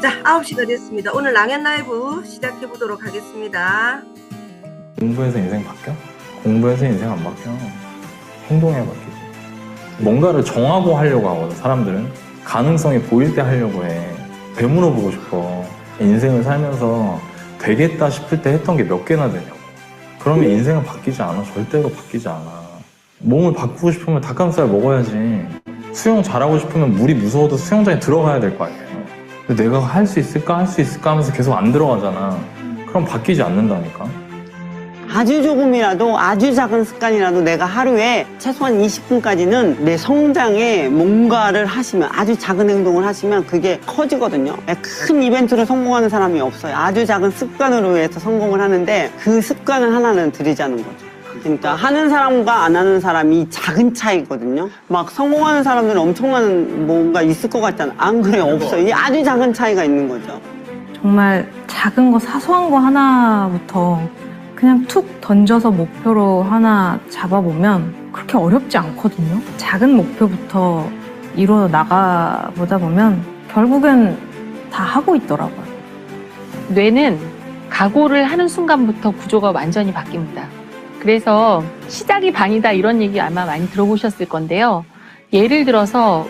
자, 9시가 됐습니다. 오늘 랑앤 라이브 시작해 보도록 하겠습니다. 공부해서 인생 바뀌어? 공부해서 인생 안 바뀌어. 행동해야 바뀌지. 뭔가를 정하고 하려고 하거든, 사람들은. 가능성이 보일 때 하려고 해. 되물어보고 싶어. 인생을 살면서 되겠다 싶을 때 했던 게 몇 개나 되냐고. 그러면 인생은 바뀌지 않아. 절대로 바뀌지 않아. 몸을 바꾸고 싶으면 닭가슴살 먹어야지. 수영 잘하고 싶으면 물이 무서워도 수영장에 들어가야 될 거 아니에요. 근데 내가 할 수 있을까 하면서 계속 안 들어가잖아. 그럼 바뀌지 않는다니까. 아주 조금이라도, 아주 작은 습관이라도 내가 하루에 최소한 20분까지는 내 성장에 뭔가를 하시면, 아주 작은 행동을 하시면 그게 커지거든요. 큰 이벤트로 성공하는 사람이 없어요. 아주 작은 습관으로 해서 성공을 하는데 그 습관을 하나는 들이자는 거죠. 그러니까 하는 사람과 안 하는 사람이 작은 차이거든요. 막 성공하는 사람들은 엄청난 뭔가 있을 것 같잖아. 안 그래요? 없어요. 이 아주 작은 차이가 있는 거죠. 정말 작은 거, 사소한 거 하나부터 그냥 툭 던져서 목표로 하나 잡아보면 그렇게 어렵지 않거든요. 작은 목표부터 이루어 나가보다 보면 결국엔 다 하고 있더라고요. 뇌는 각오를 하는 순간부터 구조가 완전히 바뀝니다. 그래서 시작이 반이다 이런 얘기 아마 많이 들어보셨을 건데요. 예를 들어서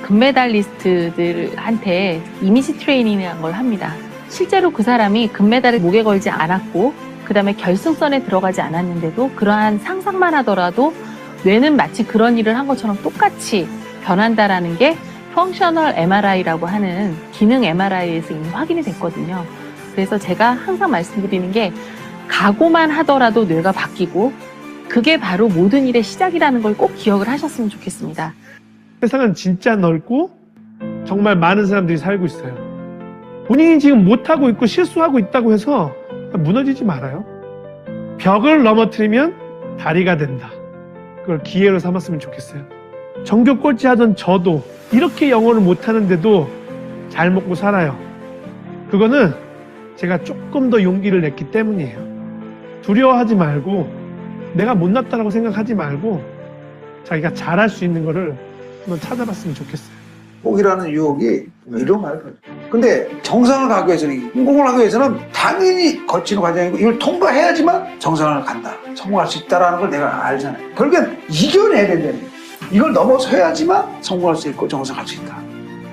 금메달리스트들한테 이미지 트레이닝이라는 걸 합니다. 실제로 그 사람이 금메달을 목에 걸지 않았고 그 다음에 결승선에 들어가지 않았는데도 그러한 상상만 하더라도 뇌는 마치 그런 일을 한 것처럼 똑같이 변한다라는 게 펑셔널 MRI라고 하는 기능 MRI에서 이미 확인이 됐거든요. 그래서 제가 항상 말씀드리는 게 각오만 하더라도 뇌가 바뀌고 그게 바로 모든 일의 시작이라는 걸 꼭 기억을 하셨으면 좋겠습니다. 세상은 진짜 넓고 정말 많은 사람들이 살고 있어요. 본인이 지금 못하고 있고 실수하고 있다고 해서 무너지지 말아요. 벽을 넘어뜨리면 다리가 된다. 그걸 기회로 삼았으면 좋겠어요. 전교 꼴찌 하던 저도 이렇게 영어를 못하는데도 잘 먹고 살아요. 그거는 제가 조금 더 용기를 냈기 때문이에요. 두려워하지 말고 내가 못났다라고 생각하지 말고 자기가 잘할 수 있는 거를 한번 찾아봤으면 좋겠어요. 포기라는 유혹이 이런 말이에요. 근데 정상을 가기 위해서는, 성공을 하기 위해서는 당연히 거치는 과정이고 이걸 통과해야지만 정상을 간다, 성공할 수 있다는 걸 내가 알잖아요. 결국엔 이겨내야 된다는 거예요. 이걸 넘어서야지만 성공할 수 있고 정상할 수 있다.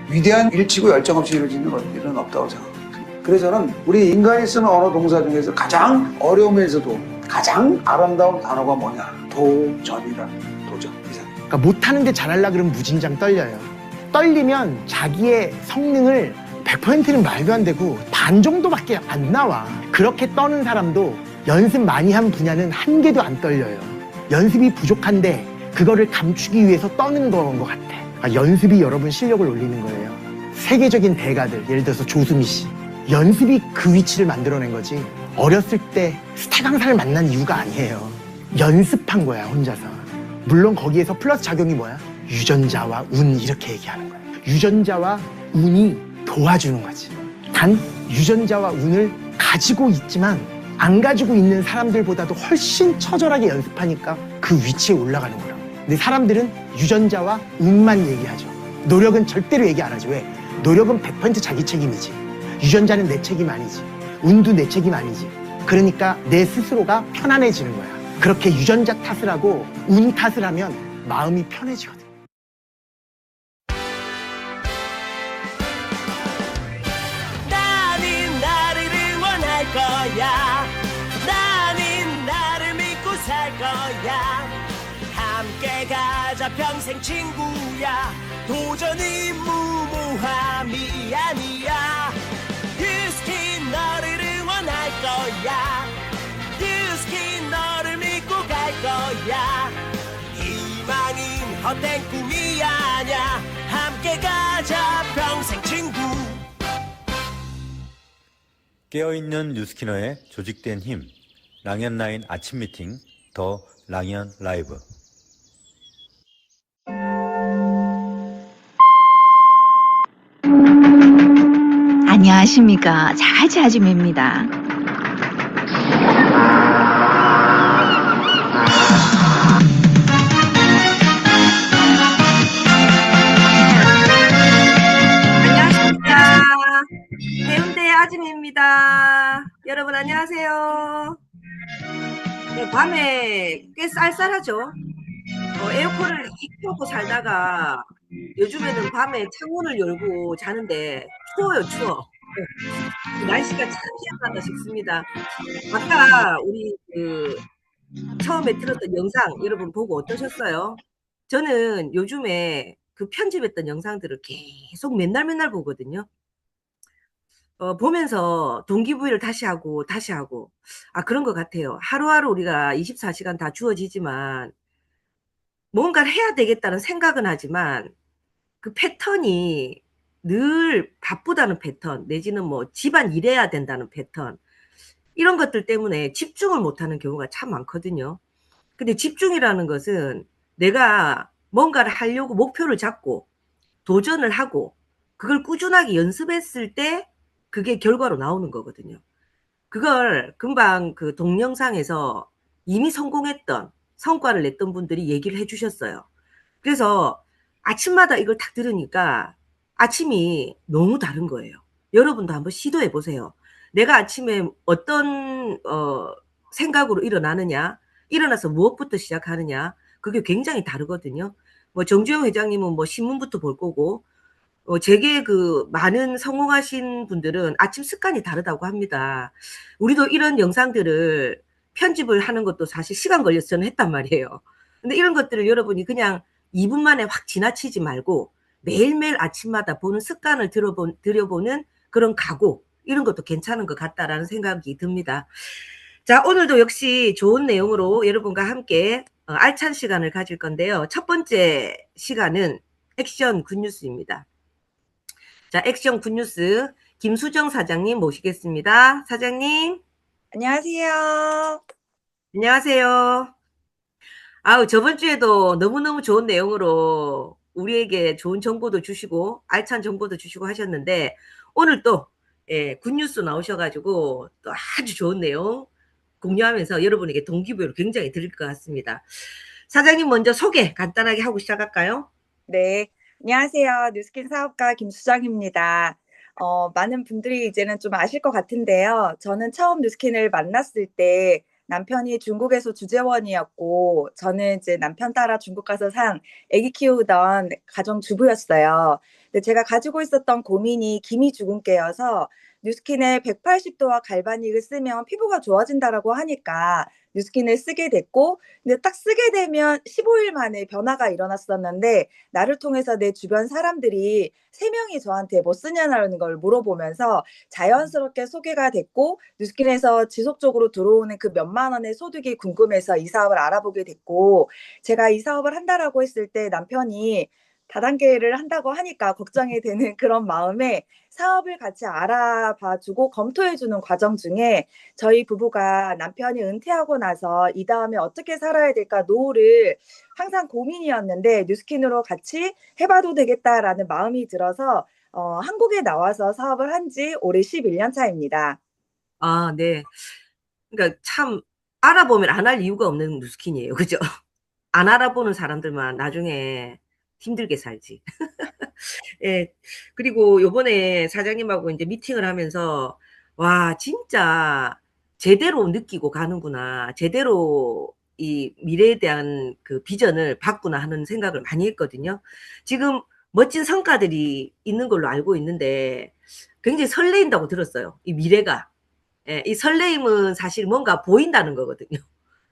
위대한 일치고 열정 없이 이루어지는 일은 없다고 생각합니다. 그래서 저는 우리 인간이 쓰는 언어 동사 중에서 가장 어려우면서도 가장 아름다운 단어가 뭐냐? 도전이라. 도전. 그러니까 못하는데 잘하려고 그러면 무진장 떨려요. 떨리면 자기의 성능을 100%는 말도 안 되고 반 정도밖에 안 나와. 그렇게 떠는 사람도 연습 많이 한 분야는 한 개도 안 떨려요. 연습이 부족한데 그거를 감추기 위해서 떠는 건 것 같아. 그러니까 연습이 여러분 실력을 올리는 거예요. 세계적인 대가들, 예를 들어서 조수미 씨. 연습이 그 위치를 만들어낸 거지. 어렸을 때 스타 강사를 만난 이유가 아니에요. 연습한 거야, 혼자서. 물론 거기에서 플러스 작용이 뭐야? 유전자와 운, 이렇게 얘기하는 거야. 유전자와 운이 도와주는 거지. 단 유전자와 운을 가지고 있지만 안 가지고 있는 사람들보다도 훨씬 처절하게 연습하니까 그 위치에 올라가는 거야. 근데 사람들은 유전자와 운만 얘기하죠. 노력은 절대로 얘기 안 하죠. 왜? 노력은 100% 자기 책임이지. 유전자는 내 책임 아니지. 운도 내 책임 아니지. 그러니까 내 스스로가 편안해지는 거야. 그렇게 유전자 탓을 하고 운 탓을 하면 마음이 편해지거든. 나는 나를 응원할 거야. 나는 나를 믿고 살 거야. 함께 가자 평생 친구야. 도전은 무모함이 아니야. 유스킨 너를 응원할 거야. 유스킨 너를 믿고 갈 거야. 희망은 헛된 꿈이 아냐. 함께 가자 평생 친구. 깨어있는 뉴스키너의 조직된 힘, 랑앤라인 아침 미팅, 더 랑앤 라이브. 안녕하십니까. 자지아줌입니다. 안녕하십니까. 배운 여러분 안녕하세요. 네, 밤에 꽤 쌀쌀하죠. 에어컨을 켜고 살다가 요즘에는 밤에 창문을 열고 자는데 추워요, 추워. 날씨가 참 희한하다 싶습니다. 아까 우리 처음에 틀었던 영상 여러분 보고 어떠셨어요? 저는 요즘에 그 편집했던 영상들을 계속 맨날 보거든요. 보면서 동기부여를 다시 하고 다시 하고 그런 것 같아요. 하루하루 우리가 24시간 다 주어지지만 뭔가를 해야 되겠다는 생각은 하지만 그 패턴이 늘 바쁘다는 패턴 내지는 뭐 집안 일해야 된다는 패턴 이런 것들 때문에 집중을 못하는 경우가 참 많거든요. 근데 집중이라는 것은 내가 뭔가를 하려고 목표를 잡고 도전을 하고 그걸 꾸준하게 연습했을 때 그게 결과로 나오는 거거든요. 그걸 금방 그 동영상에서 이미 성공했던 성과를 냈던 분들이 얘기를 해 주셨어요. 그래서 아침마다 이걸 딱 들으니까 아침이 너무 다른 거예요. 여러분도 한번 시도해 보세요. 내가 아침에 어떤 생각으로 일어나느냐, 일어나서 무엇부터 시작하느냐, 그게 굉장히 다르거든요. 뭐 정주영 회장님은 뭐 신문부터 볼 거고, 제게 그 많은 성공하신 분들은 아침 습관이 다르다고 합니다. 우리도 이런 영상들을 편집을 하는 것도 사실 시간 걸려서 저는 했단 말이에요. 근데 이런 것들을 여러분이 그냥 2분 만에 확 지나치지 말고 매일매일 아침마다 보는 습관을 들여보는 그런 각오, 이런 것도 괜찮은 것 같다라는 생각이 듭니다. 자, 오늘도 역시 좋은 내용으로 여러분과 함께 알찬 시간을 가질 건데요. 첫 번째 시간은 액션 굿뉴스입니다. 자, 액션 굿뉴스 김수정 사장님 모시겠습니다. 사장님. 안녕하세요. 안녕하세요. 아우, 저번 주에도 너무너무 좋은 내용으로 우리에게 좋은 정보도 주시고 알찬 정보도 주시고 하셨는데 오늘 또 굿뉴스 나오셔가지고 또 아주 좋은 내용 공유하면서 여러분에게 동기부여를 굉장히 드릴 것 같습니다. 사장님 먼저 소개 간단하게 하고 시작할까요? 네. 안녕하세요. 뉴스킨 사업가 김수정입니다. 많은 분들이 이제는 좀 아실 것 같은데요. 저는 처음 뉴스킨을 만났을 때 남편이 중국에서 주재원이었고 저는 이제 남편 따라 중국 가서 산 아기 키우던 가정주부였어요. 근데 제가 가지고 있었던 고민이 기미주근깨여서 뉴스킨의 180도와 갈바닉을 쓰면 피부가 좋아진다라고 하니까 뉴스킨을 쓰게 됐고 근데 딱 쓰게 되면 15일 만에 변화가 일어났었는데 나를 통해서 내 주변 사람들이 3명이 저한테 뭐 쓰냐라는 걸 물어보면서 자연스럽게 소개가 됐고 뉴스킨에서 지속적으로 들어오는 그 몇만 원의 소득이 궁금해서 이 사업을 알아보게 됐고 제가 이 사업을 한다라고 했을 때 남편이 다단계를 한다고 하니까 걱정이 되는 그런 마음에 사업을 같이 알아봐 주고 검토해 주는 과정 중에 저희 부부가 남편이 은퇴하고 나서 이 다음에 어떻게 살아야 될까 노후를 항상 고민이었는데 뉴스킨으로 같이 해봐도 되겠다라는 마음이 들어서 한국에 나와서 사업을 한 지 올해 11년 차입니다. 아, 네. 그러니까 참 알아보면 안 할 이유가 없는 뉴스킨이에요. 그죠? 안 알아보는 사람들만 나중에 힘들게 살지. 예. 그리고 요번에 사장님하고 이제 미팅을 하면서 와, 진짜 제대로 느끼고 가는구나. 제대로 이 미래에 대한 그 비전을 봤구나 하는 생각을 많이 했거든요. 지금 멋진 성과들이 있는 걸로 알고 있는데 굉장히 설레인다고 들었어요. 이 미래가. 예, 이 설레임은 사실 뭔가 보인다는 거거든요.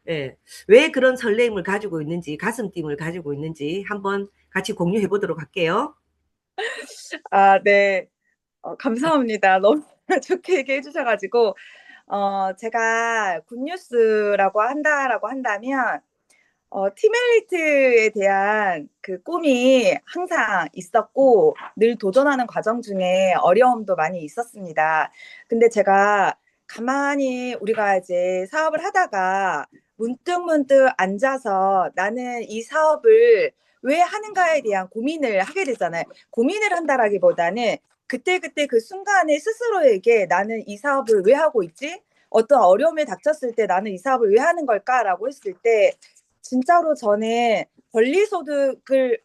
예. 왜 그런 설레임을 가지고 있는지, 가슴팀을 가지고 있는지 한번 같이 공유해 보도록 할게요. 아, 네. 감사합니다. 너무 좋게 얘기해 주셔 가지고 제가 굿뉴스라고 한다라고 한다면 티멜리트에 대한 그 꿈이 항상 있었고 늘 도전하는 과정 중에 어려움도 많이 있었습니다. 근데 제가 가만히 우리가 이제 사업을 하다가 문득문득 앉아서 나는 이 사업을 왜 하는가에 대한 고민을 하게 되잖아요. 고민을 한다라기보다는 그때그때 그 순간에 스스로에게 나는 이 사업을 왜 하고 있지? 어떤 어려움에 닥쳤을 때 나는 이 사업을 왜 하는 걸까라고 했을 때 진짜로 저는 권리소득을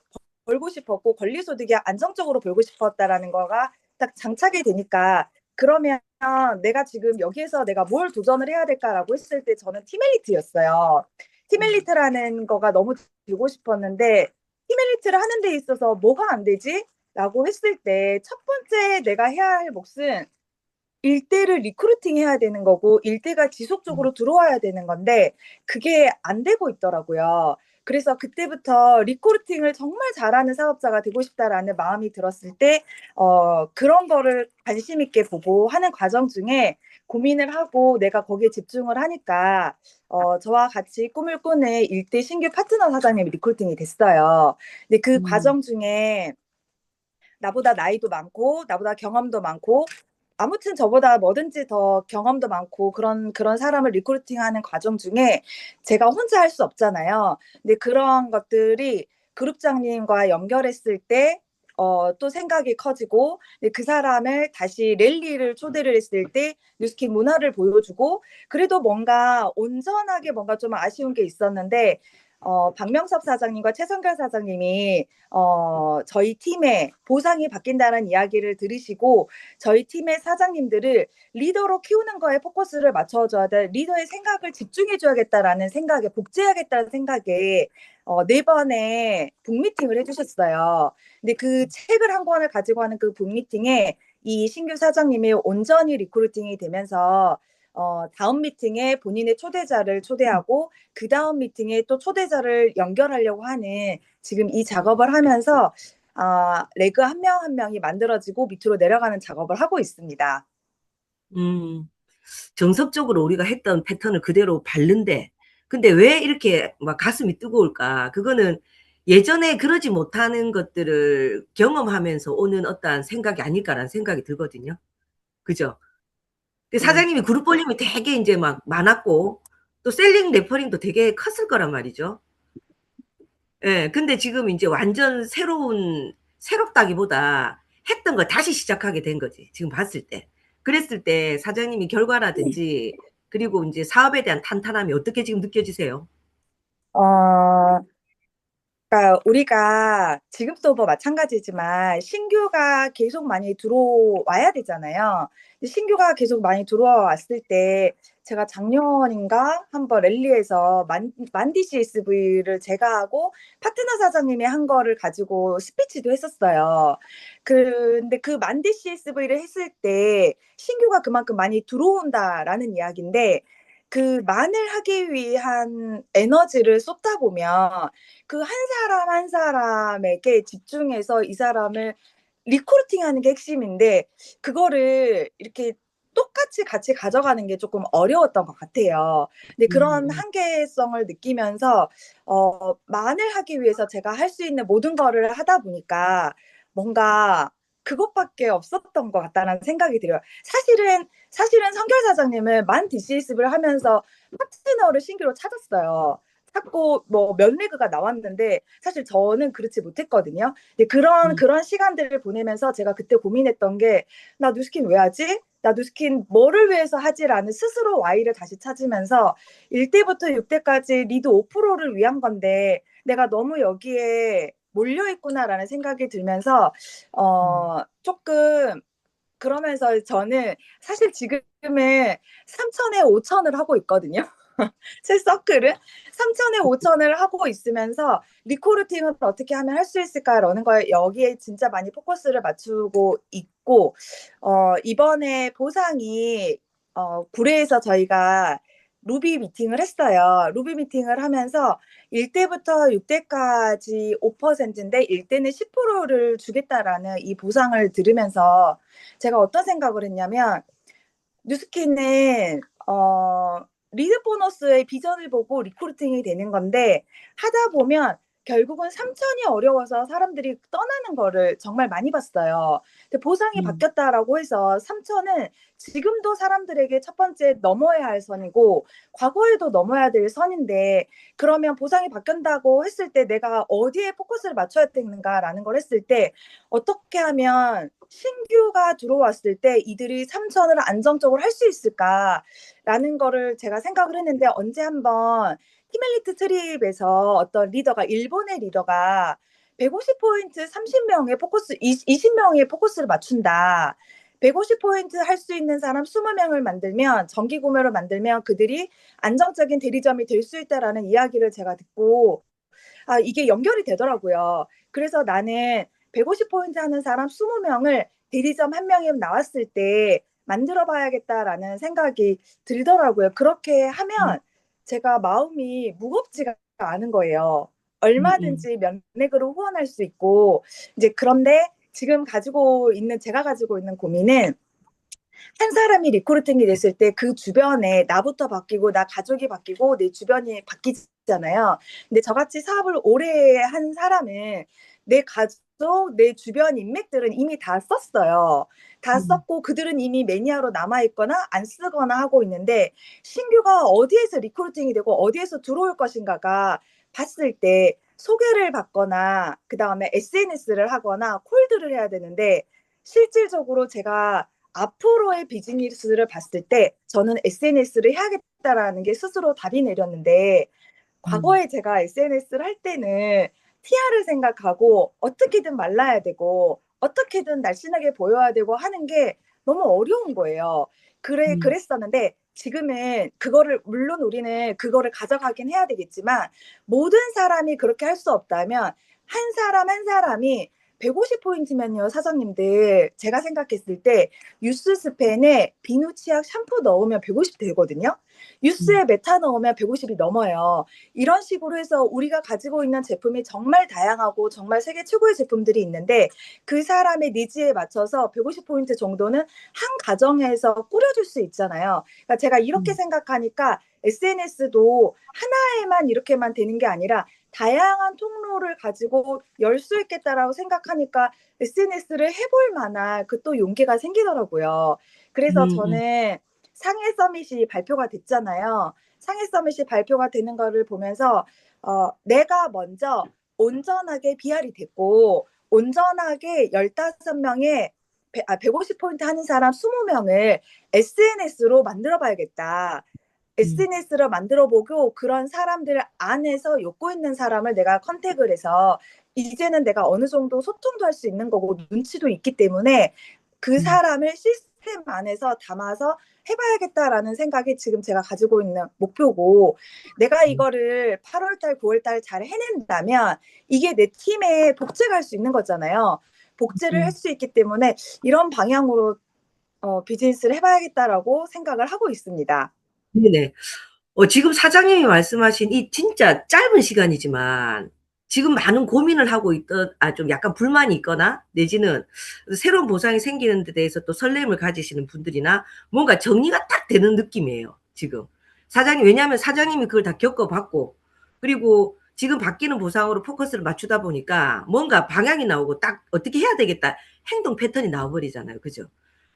벌고 싶었고 권리소득이 안정적으로 벌고 싶었다라는 거가 딱 장착이 되니까 그러면 내가 지금 여기에서 내가 뭘 도전을 해야 될까라고 했을 때 저는 팀 엘리트였어요. 팀 엘리트라는 거가 너무 되고 싶었는데 팀 엘리트를 하는 데 있어서 뭐가 안 되지? 라고 했을 때 첫 번째 내가 해야 할 몫은 일대를 리크루팅 해야 되는 거고 일대가 지속적으로 들어와야 되는 건데 그게 안 되고 있더라고요. 그래서 그때부터 리크루팅을 정말 잘하는 사업자가 되고 싶다라는 마음이 들었을 때 그런 거를 관심 있게 보고 하는 과정 중에 고민을 하고 내가 거기에 집중을 하니까 저와 같이 꿈을 꾸는 일대 신규 파트너 사장님이 리크루팅이 됐어요. 근데 그 과정 중에 나보다 나이도 많고 나보다 경험도 많고 아무튼 저보다 뭐든지 더 경험도 많고 그런 사람을 리크루팅하는 과정 중에 제가 혼자 할 수 없잖아요. 근데 그런 것들이 그룹장님과 연결했을 때 또 생각이 커지고 근데 그 사람을 다시 랠리를 초대를 했을 때 뉴스킨 문화를 보여주고 그래도 뭔가 온전하게 뭔가 좀 아쉬운 게 있었는데 박명섭 사장님과 최성결 사장님이 저희 팀의 보상이 바뀐다는 이야기를 들으시고 저희 팀의 사장님들을 리더로 키우는 거에 포커스를 맞춰줘야 돼. 리더의 생각을 집중해줘야겠다라는 생각에 복제해야겠다는 생각에 4번의 북미팅을 해주셨어요. 근데 그 책을 한 권을 가지고 하는 그 북미팅에 이 신규 사장님이 온전히 리크루팅이 되면서 다음 미팅에 본인의 초대자를 초대하고 그 다음 미팅에 또 초대자를 연결하려고 하는 지금 이 작업을 하면서 레그 한 명 한 명이 만들어지고 밑으로 내려가는 작업을 하고 있습니다. 정석적으로 우리가 했던 패턴을 그대로 밟는데 근데 왜 이렇게 막 가슴이 뜨거울까? 그거는 예전에 그러지 못하는 것들을 경험하면서 오는 어떠한 생각이 아닐까라는 생각이 들거든요. 그죠? 근데 사장님이 그룹 볼륨이 되게 이제 막 많았고 또 셀링 레퍼링도 되게 컸을 거란 말이죠. 예, 근데 지금 이제 완전 새롭다기보다 했던 걸 다시 시작하게 된 거지. 지금 봤을 때. 그랬을 때 사장님이 결과라든지 그리고 이제 사업에 대한 탄탄함이 어떻게 지금 느껴지세요? 그러니까 우리가 지금도 뭐 마찬가지지만 신규가 계속 많이 들어와야 되잖아요. 근데 신규가 계속 많이 들어왔을 때 제가 작년인가 한번 랠리에서 만디 CSV를 제가 하고 파트너 사장님이 한 거를 가지고 스피치도 했었어요. 근데 그 만디 CSV를 했을 때 신규가 그만큼 많이 들어온다라는 이야기인데 그 만을 하기 위한 에너지를 쏟다 보면 그 한 사람 한 사람에게 집중해서 이 사람을 리크루팅하는 게 핵심인데 그거를 이렇게 똑같이 같이 가져가는 게 조금 어려웠던 것 같아요. 근데 그런 한계성을 느끼면서 만을 하기 위해서 제가 할 수 있는 모든 거를 하다 보니까 뭔가 그것밖에 없었던 것 같다는 생각이 들어요. 사실은 성결 사장님은 만 DCS를 하면서 파트너를 신규로 찾았어요. 찾고 뭐 몇 리그가 나왔는데 사실 저는 그렇지 못했거든요. 근데 그런 시간들을 보내면서 제가 그때 고민했던 게 나 뉴스킨 왜 하지? 나 뉴스킨 뭐를 위해서 하지라는 스스로 Y를 다시 찾으면서 1대부터 6대까지 리드 5%를 위한 건데 내가 너무 여기에 몰려있구나라는 생각이 들면서 조금 그러면서 저는 사실 지금은 3,000에 5,000을 하고 있거든요. 제 서클은 3,000에 5,000을 하고 있으면서 리크루팅을 어떻게 하면 할 수 있을까라는 거에 여기에 진짜 많이 포커스를 맞추고 있고 이번에 보상이 구례에서 저희가 루비 미팅을 했어요. 루비 미팅을 하면서 1대부터 6대까지 5%인데 1대는 10%를 주겠다라는 이 보상을 들으면서 제가 어떤 생각을 했냐면 뉴스킨은 리드 보너스의 비전을 보고 리크루팅이 되는 건데 하다 보면 결국은 3,000이 어려워서 사람들이 떠나는 거를 정말 많이 봤어요. 근데 보상이 바뀌었다라고 해서 3,000은 지금도 사람들에게 첫 번째 넘어야 할 선이고 과거에도 넘어야 될 선인데 그러면 보상이 바뀐다고 했을 때 내가 어디에 포커스를 맞춰야 되는가라는 걸 했을 때 어떻게 하면 신규가 들어왔을 때 이들이 3,000을 안정적으로 할 수 있을까라는 거를 제가 생각을 했는데 언제 한번 팀엘리트 트립에서 어떤 리더가 일본의 리더가 150포인트 30명의 포커스 20명의 포커스를 맞춘다. 150포인트 할 수 있는 사람 20명을 만들면 정기 구매로 만들면 그들이 안정적인 대리점이 될 수 있다라는 이야기를 제가 듣고 이게 연결이 되더라고요. 그래서 나는 150포인트 하는 사람 20명을 대리점 1명이 나왔을 때 만들어 봐야겠다라는 생각이 들더라고요. 그렇게 하면 제가 마음이 무겁지가 않은 거예요. 얼마든지 면맥으로 후원할 수 있고 이제 그런데 지금 제가 가지고 있는 고민은 한 사람이 리크루팅이 됐을 때 그 주변에 나부터 바뀌고 나 가족이 바뀌고 내 주변이 바뀌잖아요. 근데 저같이 사업을 오래 한 사람은 내 가족, 내 주변 인맥들은 이미 다 썼어요. 다 썼고 그들은 이미 매니아로 남아있거나 안 쓰거나 하고 있는데 신규가 어디에서 리크루팅이 되고 어디에서 들어올 것인가가 봤을 때 소개를 받거나 그다음에 SNS를 하거나 콜드를 해야 되는데 실질적으로 제가 앞으로의 비즈니스를 봤을 때 저는 SNS를 해야겠다라는 게 스스로 답이 내렸는데 과거에 제가 SNS를 할 때는 TR을 생각하고 어떻게든 말라야 되고 어떻게든 날씬하게 보여야 되고 하는 게 너무 어려운 거예요. 그랬었는데 지금은 물론 우리는 그거를 가져가긴 해야 되겠지만 모든 사람이 그렇게 할 수 없다면 한 사람 한 사람이 150포인트면요, 사장님들, 제가 생각했을 때 유스 스펜에 비누 치약 샴푸 넣으면 150 되거든요. 유스에 메타 넣으면 150이 넘어요. 이런 식으로 해서 우리가 가지고 있는 제품이 정말 다양하고 정말 세계 최고의 제품들이 있는데 그 사람의 니즈에 맞춰서 150포인트 정도는 한 가정에서 꾸려줄 수 있잖아요. 그러니까 제가 이렇게 생각하니까 SNS도 하나에만 이렇게만 되는 게 아니라 다양한 통로를 가지고 열 수 있겠다라고 생각하니까 SNS를 해볼 만한 그 또 용기가 생기더라고요. 그래서 저는 상해 서밋이 발표가 됐잖아요. 상해 서밋이 발표가 되는 거를 보면서 내가 먼저 온전하게 BR이 됐고 온전하게 15명의 150포인트 하는 사람 20명을 SNS로 만들어 봐야겠다. SNS를 만들어보고 그런 사람들 안에서 욕구 있는 사람을 내가 컨택을 해서 이제는 내가 어느 정도 소통도 할 수 있는 거고 눈치도 있기 때문에 그 사람을 시스템 안에서 담아서 해봐야겠다라는 생각이 지금 제가 가지고 있는 목표고 내가 이거를 8월달, 9월달 잘 해낸다면 이게 내 팀에 복제가 할 수 있는 거잖아요. 복제를 할 수 있기 때문에 이런 방향으로 비즈니스를 해봐야겠다라고 생각을 하고 있습니다. 네네. 지금 사장님이 말씀하신 이 진짜 짧은 시간이지만 지금 많은 고민을 하고 좀 약간 불만이 있거나 내지는 새로운 보상이 생기는 데 대해서 또 설렘을 가지시는 분들이나 뭔가 정리가 딱 되는 느낌이에요, 지금. 왜냐하면 사장님이 그걸 다 겪어봤고, 그리고 지금 바뀌는 보상으로 포커스를 맞추다 보니까 뭔가 방향이 나오고 딱 어떻게 해야 되겠다, 행동 패턴이 나와버리잖아요. 그죠?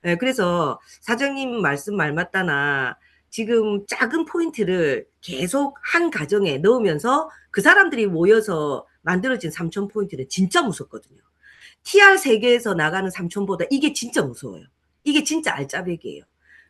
네, 그래서 사장님 말씀 말 맞다나 지금 작은 포인트를 계속 한 가정에 넣으면서 그 사람들이 모여서 만들어진 3000포인트는 진짜 무섭거든요. TR 세계에서 나가는 3000보다 이게 진짜 무서워요. 이게 진짜 알짜배기예요.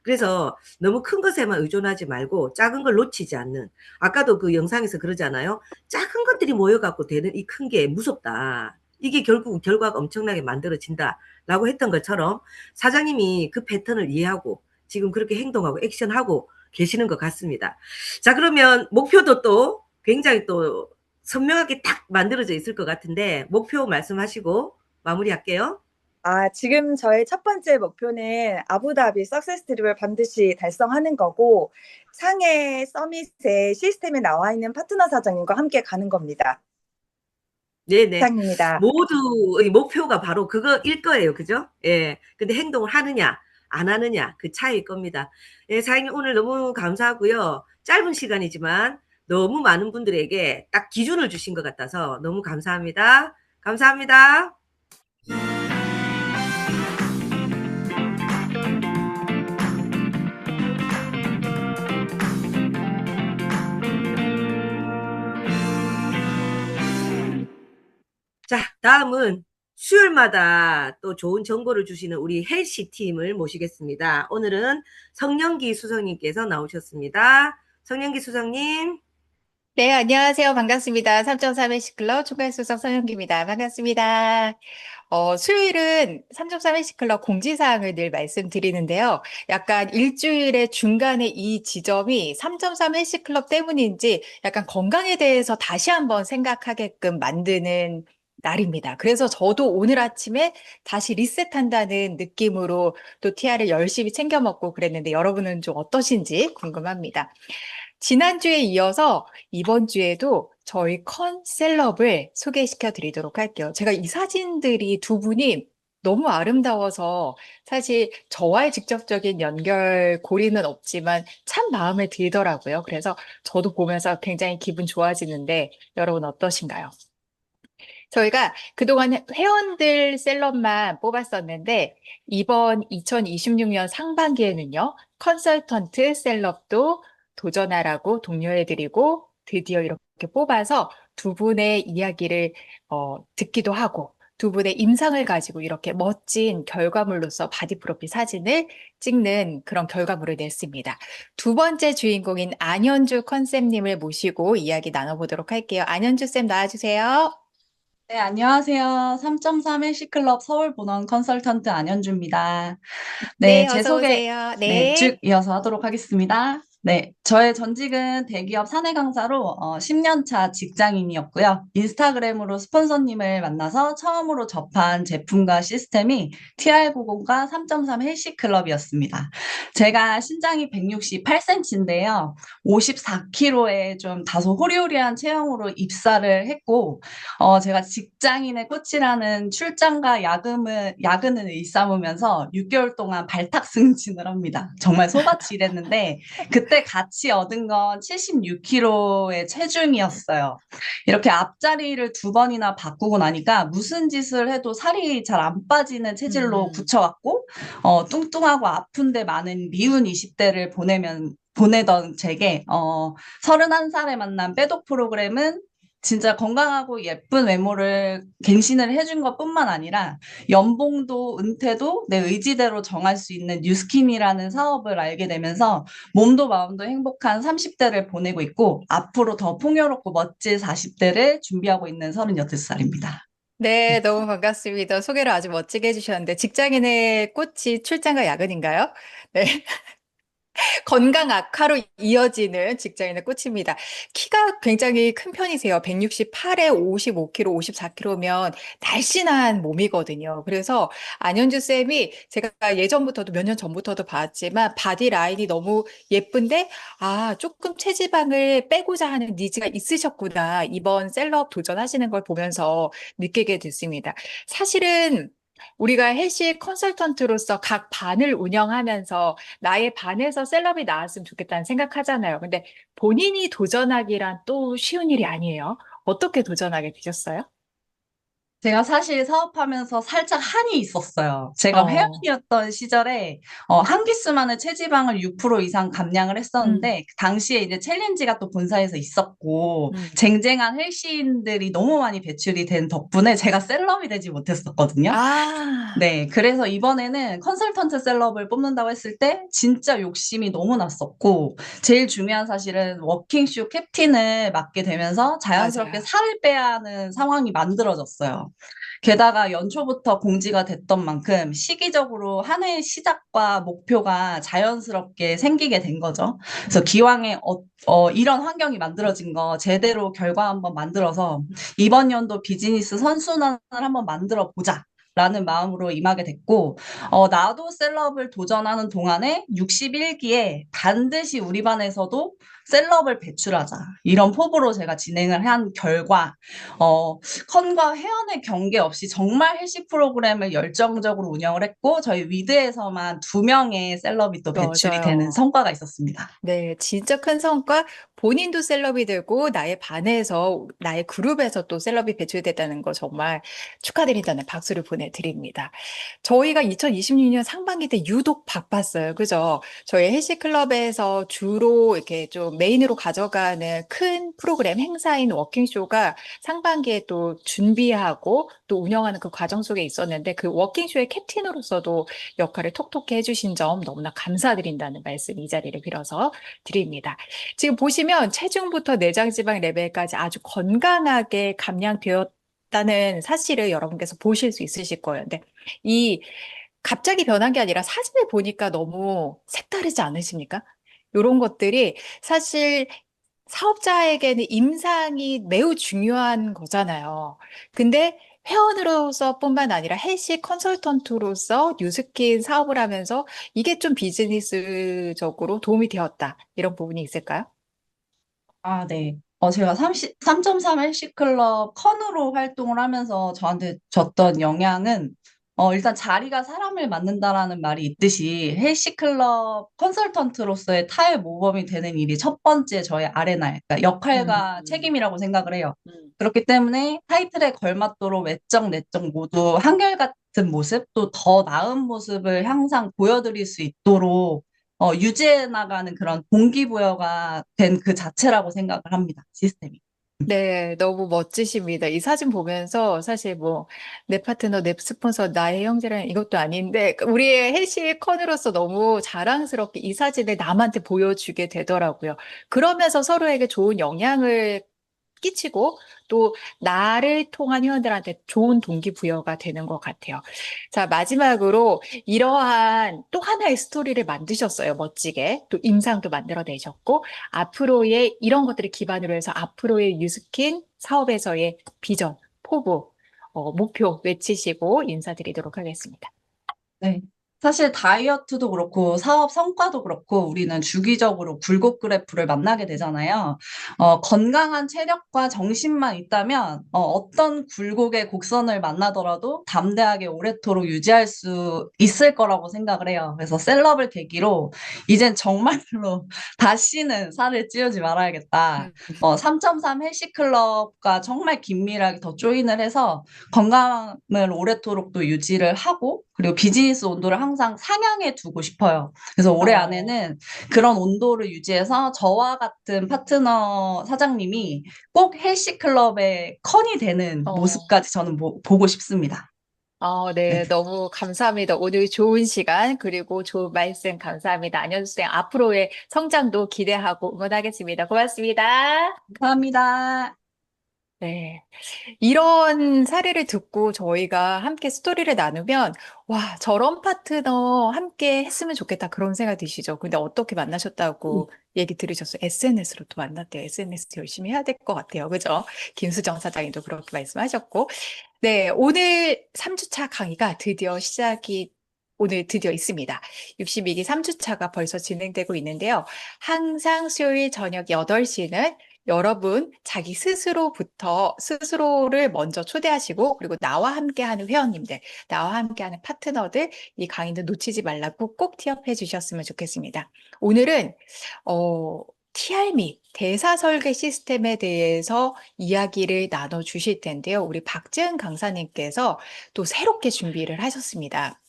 그래서 너무 큰 것에만 의존하지 말고 작은 걸 놓치지 않는, 아까도 그 영상에서 그러잖아요. 작은 것들이 모여갖고 되는 이 큰 게 무섭다. 이게 결국 결과가 엄청나게 만들어진다라고 했던 것처럼 사장님이 그 패턴을 이해하고 지금 그렇게 행동하고 액션하고 계시는 것 같습니다. 자, 그러면 목표도 또 굉장히 또 선명하게 딱 만들어져 있을 것 같은데 목표 말씀하시고 마무리할게요. 지금 저의 첫 번째 목표는 아부다비 석세스 트립을 반드시 달성하는 거고 상해 서밋의 시스템에 나와 있는 파트너 사장님과 함께 가는 겁니다. 네네. 이상입니다. 모두의 목표가 바로 그거일 거예요. 그죠? 예. 근데 행동을 하느냐, 안 하느냐, 그 차이일 겁니다. 예, 사장님 오늘 너무 감사하고요. 짧은 시간이지만 너무 많은 분들에게 딱 기준을 주신 것 같아서 너무 감사합니다. 감사합니다. 자, 다음은 수요일마다 또 좋은 정보를 주시는 우리 헬시 팀을 모시겠습니다. 오늘은 성령기 수석님께서 나오셨습니다. 성령기 수석님. 네, 안녕하세요. 반갑습니다. 3.3 헬스클럽 총괄수석 선영기입니다. 반갑습니다. 수요일은 3.3 헬스클럽 공지사항을 늘 말씀드리는데요. 약간 일주일의 중간에 이 지점이 3.3 헬스클럽 때문인지 약간 건강에 대해서 다시 한번 생각하게끔 만드는 날입니다. 그래서 저도 오늘 아침에 다시 리셋한다는 느낌으로 또 TR을 열심히 챙겨 먹고 그랬는데 여러분은 좀 어떠신지 궁금합니다. 지난주에 이어서 이번 주에도 저희 컨셀럽을 소개시켜 드리도록 할게요. 제가 이 사진들이 두 분이 너무 아름다워서 사실 저와의 직접적인 연결고리는 없지만 참 마음에 들더라고요. 그래서 저도 보면서 굉장히 기분 좋아지는데 여러분 어떠신가요? 저희가 그동안 회원들 셀럽만 뽑았었는데 이번 2026년 상반기에는요, 컨설턴트 셀럽도 도전하라고 독려해드리고 드디어 이렇게 뽑아서 두 분의 이야기를 듣기도 하고 두 분의 임상을 가지고 이렇게 멋진 결과물로서 바디 프로필 사진을 찍는 그런 결과물을 냈습니다. 두 번째 주인공인 안현주 컨셉님을 모시고 이야기 나눠보도록 할게요. 안현주 쌤 나와주세요. 네, 안녕하세요. 3.3 헬시클럽 서울 본원 컨설턴트 안현주입니다. 네, 네, 제 어서 소개, 오세요. 네, 쭉 네. 이어서 하도록 하겠습니다. 네, 저의 전직은 대기업 사내 강사로 10년 차 직장인이었고요. 인스타그램으로 스폰서님을 만나서 처음으로 접한 제품과 시스템이 TR90과 3.3 헬시클럽이었습니다. 제가 신장이 168cm인데요. 54kg에 좀 다소 호리호리한 체형으로 입사를 했고, 제가 직장인의 꽃이라는 출장과 야근을 일삼으면서 6개월 동안 발탁 승진을 합니다. 정말 소같이 일했는데, 그때 같이 얻은 건 76kg의 체중이었어요. 이렇게 앞자리를 2번이나 바꾸고 나니까 무슨 짓을 해도 살이 잘 안 빠지는 체질로 굳혀왔고, 뚱뚱하고 아픈데 많은 미운 20대를 보내던 제게, 31살에 만난 빼독 프로그램은 진짜 건강하고 예쁜 외모를 갱신을 해준 것뿐만 아니라 연봉도 은퇴도 내 의지대로 정할 수 있는 뉴스킨이라는 사업을 알게 되면서 몸도 마음도 행복한 30대를 보내고 있고 앞으로 더 풍요롭고 멋진 40대를 준비하고 있는 38살입니다. 네, 너무 반갑습니다. 소개를 아주 멋지게 해주셨는데, 직장인의 꽃이 출장과 야근인가요? 네. 건강 악화로 이어지는 직장인의 꽃입니다. 키가 굉장히 큰 편이세요. 168에 55kg, 54kg면 날씬한 몸이거든요. 그래서 안현주 쌤이 제가 예전부터도 몇 년 전부터도 봤지만 바디 라인이 너무 예쁜데 조금 체지방을 빼고자 하는 니즈가 있으셨구나. 이번 셀럽 도전하시는 걸 보면서 느끼게 됐습니다. 사실은 우리가 헬시 컨설턴트로서 각 반을 운영하면서 나의 반에서 셀럽이 나왔으면 좋겠다는 생각하잖아요. 근데 본인이 도전하기란 또 쉬운 일이 아니에요. 어떻게 도전하게 되셨어요? 제가 사실 사업하면서 살짝 한이 있었어요. 제가 회원이었던 시절에 한 기수만의 체지방을 6% 이상 감량을 했었는데 그 당시에 이제 챌린지가 또 본사에서 있었고 쟁쟁한 헬시인들이 너무 많이 배출이 된 덕분에 제가 셀럽이 되지 못했었거든요. 네, 그래서 이번에는 컨설턴트 셀럽을 뽑는다고 했을 때 진짜 욕심이 너무 났었고 제일 중요한 사실은 워킹쇼 캡틴을 맡게 되면서 자연스럽게 맞아요. 살을 빼야 하는 상황이 만들어졌어요. 게다가 연초부터 공지가 됐던 만큼 시기적으로 한 해의 시작과 목표가 자연스럽게 생기게 된 거죠. 그래서 기왕에 이런 환경이 만들어진 거 제대로 결과 한번 만들어서 이번 연도 비즈니스 선순환을 한번 만들어 보자. 라는 마음으로 임하게 됐고, 나도 셀럽을 도전하는 동안에 61기에 반드시 우리 반에서도 셀럽을 배출하자. 이런 포부로 제가 진행을 한 결과, 컨과 회원의 경계 없이 정말 헬시 프로그램을 열정적으로 운영을 했고, 저희 위드에서만 2명의 셀럽이 또 배출이 되는 맞아요. 성과가 있었습니다. 네, 진짜 큰 성과. 본인도 셀럽이 되고 나의 반에서 나의 그룹에서 또 셀럽이 배출됐다는 거 정말 축하드린다는 박수를 보내드립니다. 저희가 2026년 상반기 때 유독 바빴어요. 그죠? 저희 헬스클럽에서 주로 이렇게 좀 좀 메인으로 가져가는 큰 프로그램 행사인 워킹쇼가 상반기에 또 준비하고 또 운영하는 그 과정 속에 있었는데 그 워킹쇼의 캡틴으로서도 역할을 톡톡히 해주신 점 너무나 감사드린다는 말씀 이 자리를 빌어서 드립니다. 지금 보시면 체중부터 내장지방 레벨까지 아주 건강하게 감량되었다는 사실을 여러분께서 보실 수 있으실 거예요. 근데 이 갑자기 변한 게 아니라 사진을 보니까 너무 색다르지 않으십니까? 이런 것들이 사실 사업자에게는 임상이 매우 중요한 거잖아요. 근데 회원으로서 뿐만 아니라 헬시 컨설턴트로서 뉴스킨 사업을 하면서 이게 좀 비즈니스적으로 도움이 되었다. 이런 부분이 있을까요? 아, 네. 제가 3.3 헬시클럽 컨으로 활동을 하면서 저한테 줬던 영향은, 일단 자리가 사람을 만든다라는 말이 있듯이 헬시클럽 컨설턴트로서의 타의 모범이 되는 일이 첫 번째 저의 아레나, 그러니까 역할과 책임이라고 생각을 해요. 그렇기 때문에 타이틀에 걸맞도록 외적, 내적 모두 한결같은 모습, 또 더 나은 모습을 항상 보여드릴 수 있도록 유지해 나가는 그런 동기부여가 된 그 자체라고 생각을 합니다. 시스템이. 네, 너무 멋지십니다. 이 사진 보면서 사실 뭐 내 파트너, 내 스폰서, 나의 형제라는 이것도 아닌데 우리의 헬시 컨으로서 너무 자랑스럽게 이 사진을 남한테 보여주게 되더라고요. 그러면서 서로에게 좋은 영향을 끼치고 또 나를 통한 회원들한테 좋은 동기부여가 되는 것 같아요. 자, 마지막으로 이러한 또 하나의 스토리를 만드셨어요. 멋지게. 또 임상도 만들어내셨고 앞으로의 이런 것들을 기반으로 해서 앞으로의 뉴스킨 사업에서의 비전, 포부, 목표 외치시고 인사드리도록 하겠습니다. 네. 사실 다이어트도 그렇고 사업 성과도 그렇고 우리는 주기적으로 굴곡 그래프를 만나게 되잖아요. 건강한 체력과 정신만 있다면 어떤 굴곡의 곡선을 만나더라도 담대하게 오래도록 유지할 수 있을 거라고 생각을 해요. 그래서 셀럽을 계기로 이젠 정말로 다시는 살을 찌우지 말아야겠다. 3.3 헬시클럽과 정말 긴밀하게 더 조인을 해서 건강을 오래도록 또 유지를 하고 그리고 비즈니스 온도를 항상 상향해 두고 싶어요. 그래서 올해 안에는 그런 온도를 유지해서 저와 같은 파트너 사장님이 꼭 헬시클럽의 컨이 되는 모습까지 저는 보고 싶습니다. 네, 너무 감사합니다. 오늘 좋은 시간, 그리고 좋은 말씀 감사합니다. 안현수 쌤, 앞으로의 성장도 기대하고 응원하겠습니다. 고맙습니다. 감사합니다. 네. 이런 사례를 듣고 저희가 함께 스토리를 나누면, 와, 저런 파트너 함께 했으면 좋겠다. 그런 생각 드시죠? 근데 어떻게 만나셨다고 얘기 들으셨어요? SNS로 또 만났대요. SNS 열심히 해야 될 것 같아요. 그죠? 김수정 사장님도 그렇게 말씀하셨고. 네, 오늘 3주차 강의가 오늘 드디어 있습니다. 62기 3주차가 벌써 진행되고 있는데요. 항상 수요일 저녁 8시는 여러분 자기 스스로를 먼저 초대하시고 그리고 나와 함께하는 회원님들, 나와 함께하는 파트너들 이 강의도 놓치지 말라고 꼭 티업해 주셨으면 좋겠습니다. 오늘은 TRM, 대사 설계 시스템에 대해서 이야기를 나눠 주실 텐데요. 우리 박지은 강사님께서 또 새롭게 준비를 하셨습니다.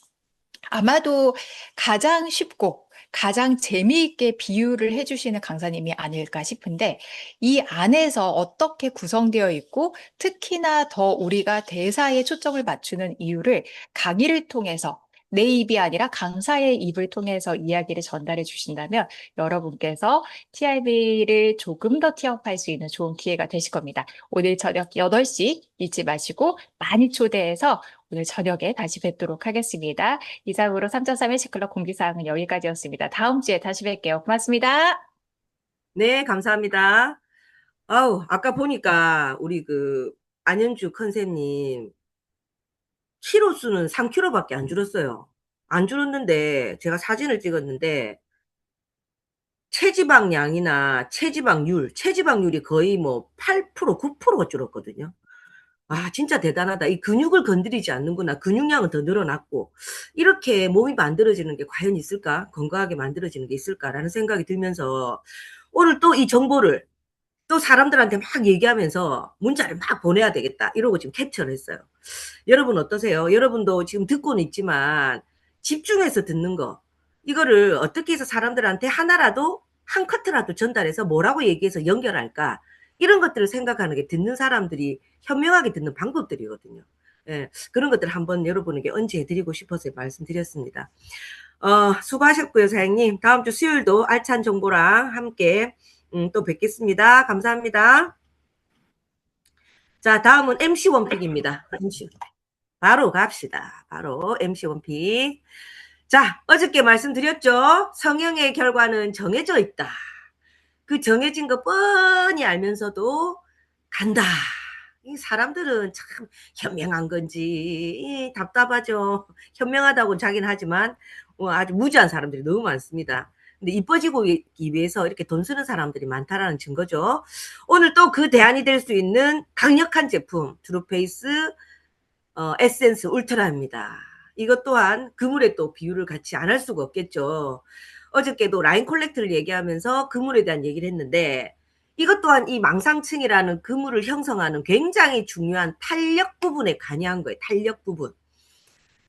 아마도 가장 쉽고 가장 재미있게 비유를 해주시는 강사님이 아닐까 싶은데 이 안에서 어떻게 구성되어 있고 특히나 더 우리가 대사에 초점을 맞추는 이유를 강의를 통해서 내 입이 아니라 강사의 입을 통해서 이야기를 전달해 주신다면 여러분께서 TRB를 조금 더 티업할 수 있는 좋은 기회가 되실 겁니다. 오늘 저녁 8시 잊지 마시고 많이 초대해서 오늘 저녁에 다시 뵙도록 하겠습니다. 이상으로 3.3 헬시클럽 공지사항은 여기까지였습니다. 다음 주에 다시 뵐게요. 고맙습니다. 네, 감사합니다. 아까 보니까 우리 안현주 컨셉님 키로수는 3kg밖에 안 줄었어요. 안 줄었는데 제가 사진을 찍었는데 체지방량이나 체지방률이 거의 뭐 8%, 9%가 줄었거든요. 진짜 대단하다. 이 근육을 건드리지 않는구나. 근육량은 더 늘어났고 이렇게 몸이 만들어지는 게 과연 있을까? 건강하게 만들어지는 게 있을까라는 생각이 들면서 오늘 또 이 정보를 또 사람들한테 막 얘기하면서 문자를 막 보내야 되겠다. 이러고 지금 캡처를 했어요. 여러분 어떠세요? 여러분도 지금 듣고는 있지만 집중해서 듣는 거. 이거를 어떻게 해서 사람들한테 하나라도 한 커트라도 전달해서 뭐라고 얘기해서 연결할까? 이런 것들을 생각하는 게 듣는 사람들이 현명하게 듣는 방법들이거든요. 예, 그런 것들 한번 여러분에게 언지해드리고 싶어서 말씀드렸습니다. 수고하셨고요, 사장님. 다음 주 수요일도 알찬 정보랑 함께 또 뵙겠습니다. 감사합니다. 자, 다음은 MC 원픽입니다. MC. 바로 갑시다. 바로 MC 원픽. 자, 어저께 말씀드렸죠. 성형의 결과는 정해져 있다. 그 정해진 거 뻔히 알면서도 간다. 이 사람들은 참 현명한 건지 답답하죠. 현명하다고 자기는 하지만 아주 무지한 사람들이 너무 많습니다. 근데 이뻐지기 위해서 이렇게 돈 쓰는 사람들이 많다라는 증거죠. 오늘 또 그 대안이 될 수 있는 강력한 제품 트루페이스 에센스 울트라입니다. 이것 또한 그물에 또 비유를 같이 안 할 수가 없겠죠. 어저께도 라인 콜렉트를 얘기하면서 그물에 대한 얘기를 했는데 이것 또한 이 망상층이라는 그물을 형성하는 굉장히 중요한 탄력 부분에 관여한 거예요. 탄력 부분.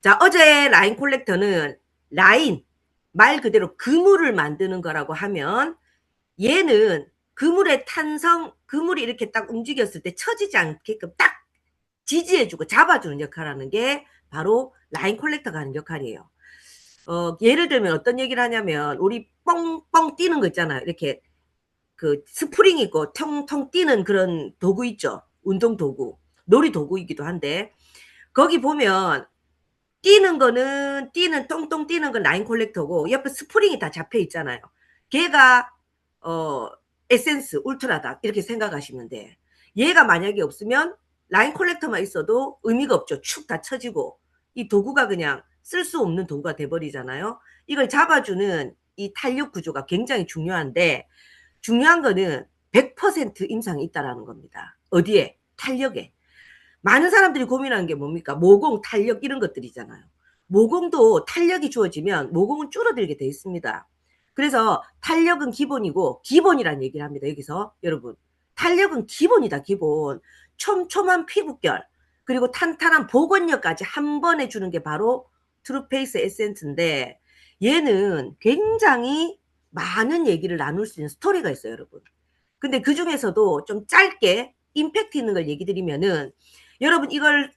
자, 어제 라인 콜렉터는 라인, 말 그대로 그물을 만드는 거라고 하면 얘는 그물의 탄성, 그물이 이렇게 딱 움직였을 때 처지지 않게끔 딱 지지해주고 잡아주는 역할을 하는 게 바로 라인 콜렉터가 하는 역할이에요. 예를 들면 어떤 얘기를 하냐면 우리 뻥뻥 뛰는 거 있잖아요. 이렇게 그 스프링 있고 텅텅 뛰는 그런 도구 있죠. 운동 도구, 놀이 도구이기도 한데 거기 보면 뛰는 거는 똥똥 뛰는 건 라인 콜렉터고 옆에 스프링이 다 잡혀 있잖아요. 걔가 에센스 울트라다 이렇게 생각하시면 돼. 얘가 만약에 없으면 라인 콜렉터만 있어도 의미가 없죠. 축 다 쳐지고 이 도구가 그냥 쓸 수 없는 도구가 돼버리잖아요. 이걸 잡아주는 이 탄력 구조가 굉장히 중요한데 중요한 거는 100% 임상이 있다라는 겁니다. 어디에? 탄력에. 많은 사람들이 고민하는 게 뭡니까? 모공, 탄력 이런 것들이잖아요. 모공도 탄력이 주어지면 모공은 줄어들게 돼 있습니다. 그래서 탄력은 기본이고 기본이란 얘기를 합니다. 여기서 여러분 탄력은 기본이다. 기본. 촘촘한 피부결 그리고 탄탄한 복원력까지 한 번에 주는 게 바로 트루페이스 에센스인데 얘는 굉장히 많은 얘기를 나눌 수 있는 스토리가 있어요, 여러분. 근데 그 중에서도 좀 짧게 임팩트 있는 걸 얘기 드리면은 여러분 이걸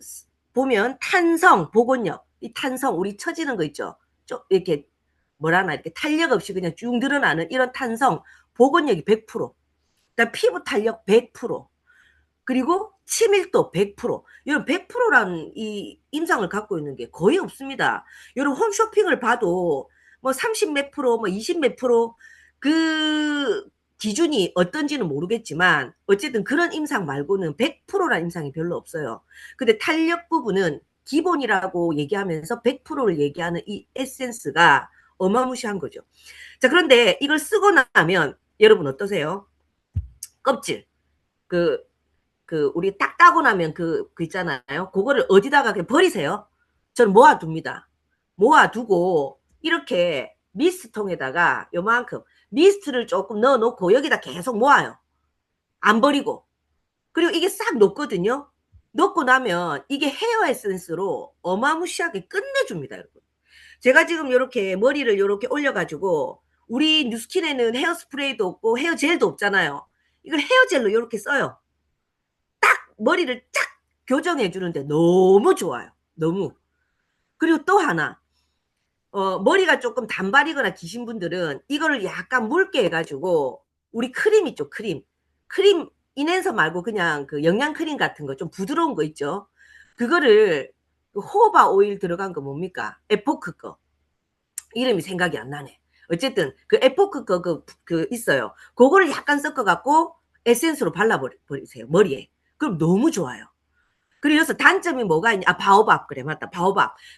보면 탄성, 복원력, 이 탄성 우리 처지는 거 있죠. 좀 이렇게 뭐라나 이렇게 탄력 없이 그냥 쭉 늘어나는 이런 탄성, 복원력이 100%. 그다음 피부 탄력 100%. 그리고 치밀도 100%. 이런 100%라는 이 임상을 갖고 있는 게 거의 없습니다. 여러분 홈쇼핑을 봐도 뭐 30 몇 프로, 뭐 20 몇 프로 그 기준이 어떤지는 모르겠지만 어쨌든 그런 임상 말고는 100%라는 임상이 별로 없어요. 근데 탄력 부분은 기본이라고 얘기하면서 100%를 얘기하는 이 에센스가 어마무시한 거죠. 자, 그런데 이걸 쓰고 나면 여러분 어떠세요? 껍질 우리 딱 따고 나면 그 있잖아요. 그거를 어디다가 그냥 버리세요. 저는 모아둡니다. 모아두고 이렇게 미스트통에다가 요만큼 미스트를 조금 넣어놓고 여기다 계속 모아요. 안 버리고. 그리고 이게 싹 녹거든요. 녹고 나면 이게 헤어 에센스로 어마무시하게 끝내줍니다, 여러분. 제가 지금 이렇게 머리를 이렇게 올려가지고 우리 뉴스킨에는 헤어스프레이도 없고 헤어젤도 없잖아요. 이걸 헤어젤로 이렇게 써요. 딱 머리를 쫙 교정해 주는데 너무 좋아요. 너무. 그리고 또 하나. 머리가 조금 단발이거나 기신 분들은 이거를 약간 묽게 해가지고 우리 크림 있죠. 크림 인앤서 말고 그냥 그 영양크림 같은 거 좀 부드러운 거 있죠. 그거를 호호바 오일 들어간 거 뭡니까? 에포크 거. 이름이 생각이 안 나네. 어쨌든 그 에포크 거 그 있어요. 그거를 약간 섞어갖고 에센스로 발라버리세요. 머리에. 그럼 너무 좋아요. 그리고 여기서 단점이 뭐가 있냐? 바오밥. 그래, 맞다.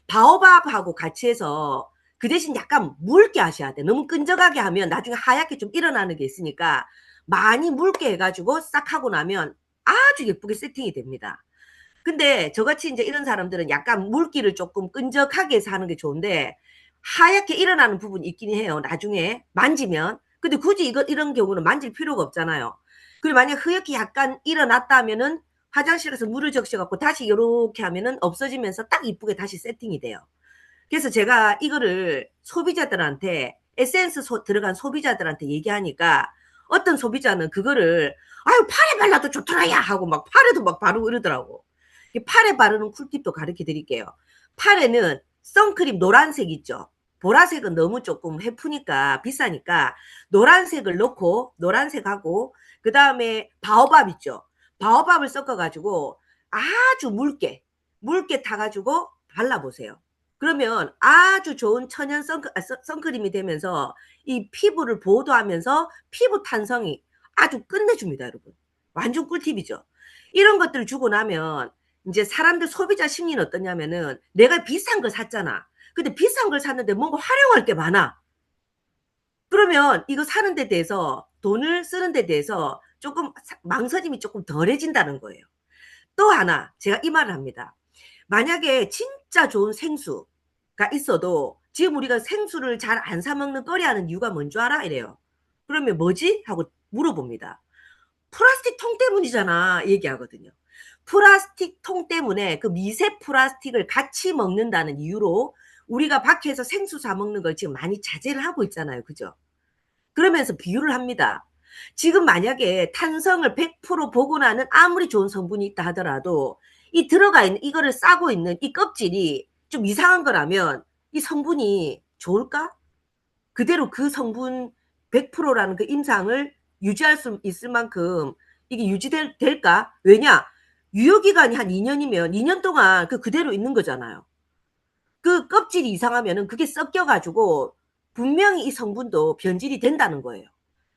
바오밥하고 같이 해서 그 대신 약간 묽게 하셔야 돼. 너무 끈적하게 하면 나중에 하얗게 좀 일어나는 게 있으니까 많이 묽게 해가지고 싹 하고 나면 아주 예쁘게 세팅이 됩니다. 근데 저같이 이제 이런 사람들은 약간 물기를 조금 끈적하게 해서 하는 게 좋은데 하얗게 일어나는 부분이 있긴 해요. 나중에 만지면. 근데 굳이 이런 경우는 만질 필요가 없잖아요. 그리고 만약 흐옇게 약간 일어났다 하면은 화장실에서 물을 적셔갖고 다시 이렇게 하면은 없어지면서 딱 이쁘게 다시 세팅이 돼요. 그래서 제가 이거를 소비자들한테 에센스 들어간 소비자들한테 얘기하니까 어떤 소비자는 그거를 아유 팔에 발라도 좋더라야 하고 막 팔에도 막 바르고 이러더라고. 팔에 바르는 꿀팁도 가르쳐 드릴게요. 팔에는 선크림 노란색 있죠. 보라색은 너무 조금 해프니까 비싸니까 노란색을 넣고 노란색하고 그 다음에 바오밥 있죠. 바오밥을 섞어가지고 아주 묽게 타가지고 발라보세요. 그러면 아주 좋은 천연 선크림이 되면서 이 피부를 보호도하면서 피부 탄성이 아주 끝내줍니다, 여러분. 완전 꿀팁이죠. 이런 것들을 주고 나면 이제 사람들 소비자 심리는 어떠냐면은 내가 비싼 걸 샀잖아. 근데 비싼 걸 샀는데 뭔가 활용할 게 많아. 그러면 이거 사는 데 대해서 돈을 쓰는 데 대해서 조금 망설임이 조금 덜해진다는 거예요. 또 하나 제가 이 말을 합니다. 만약에 진짜 좋은 생수가 있어도 지금 우리가 생수를 잘 안 사 먹는 거리하는 이유가 뭔 줄 알아? 이래요. 그러면 뭐지? 하고 물어봅니다. 플라스틱 통 때문이잖아. 얘기하거든요. 플라스틱 통 때문에 그 미세 플라스틱을 같이 먹는다는 이유로 우리가 밖에서 생수 사 먹는 걸 지금 많이 자제를 하고 있잖아요. 그죠? 그러면서 비유를 합니다. 지금 만약에 탄성을 100% 복원하는 아무리 좋은 성분이 있다 하더라도 이 들어가 있는 이거를 싸고 있는 이 껍질이 좀 이상한 거라면 이 성분이 좋을까? 그대로 그 성분 100%라는 그 임상을 유지할 수 있을 만큼 이게 유지될까? 왜냐? 유효기간이 한 2년이면 2년 동안 그대로 있는 거잖아요. 그 껍질이 이상하면은 그게 섞여가지고 분명히 이 성분도 변질이 된다는 거예요.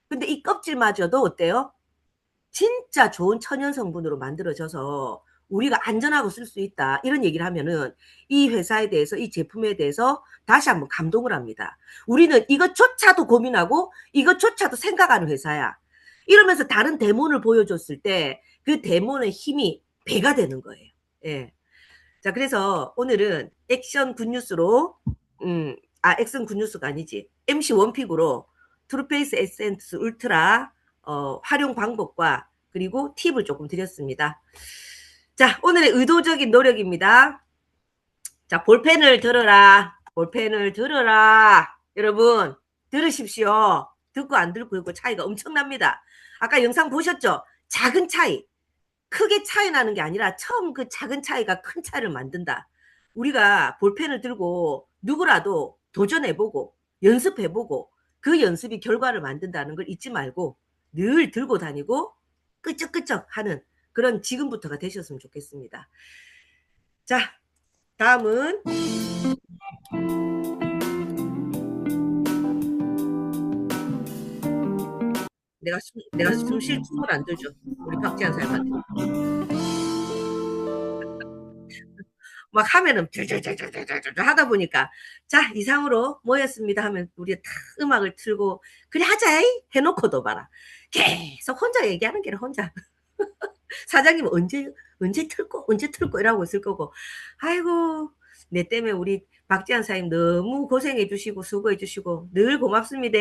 근데 이 껍질마저도 어때요? 진짜 좋은 천연 성분으로 만들어져서 우리가 안전하고 쓸 수 있다. 이런 얘기를 하면은 이 회사에 대해서 이 제품에 대해서 다시 한번 감동을 합니다. 우리는 이것조차도 고민하고 이것조차도 생각하는 회사야. 이러면서 다른 데몬을 보여줬을 때 그 데몬의 힘이 배가 되는 거예요. 예. 자, 그래서 오늘은 액션 굿뉴스로 액션 굿뉴스가 아니지. MC 원픽으로 트루페이스 에센스 울트라 활용 방법과 그리고 팁을 조금 드렸습니다. 자, 오늘의 의도적인 노력입니다. 자, 볼펜을 들어라. 볼펜을 들어라. 여러분, 들으십시오. 듣고 안 듣고 이거 차이가 엄청납니다. 아까 영상 보셨죠? 작은 차이. 크게 차이 나는 게 아니라 처음 그 작은 차이가 큰 차이를 만든다. 우리가 볼펜을 들고 누구라도 도전해보고 연습해보고 그 연습이 결과를 만든다는 걸 잊지 말고 늘 들고 다니고 끄적끄적 하는 그런 지금부터가 되셨으면 좋겠습니다. 자, 다음은 내가 숨 쉴 틈을 안 들죠. 우리 박지한 사람한테. 막 하면은 하다 보니까 자 이상으로 모였습니다 하면 우리가 탁 음악을 틀고 그래 하자이 해놓고도 봐라 계속 혼자 얘기하는 게 혼자 사장님 언제 틀고 이러고 있을 거고 아이고 내 때문에 우리 박지한 사장님 너무 고생해 주시고 수고해 주시고 늘 고맙습니다.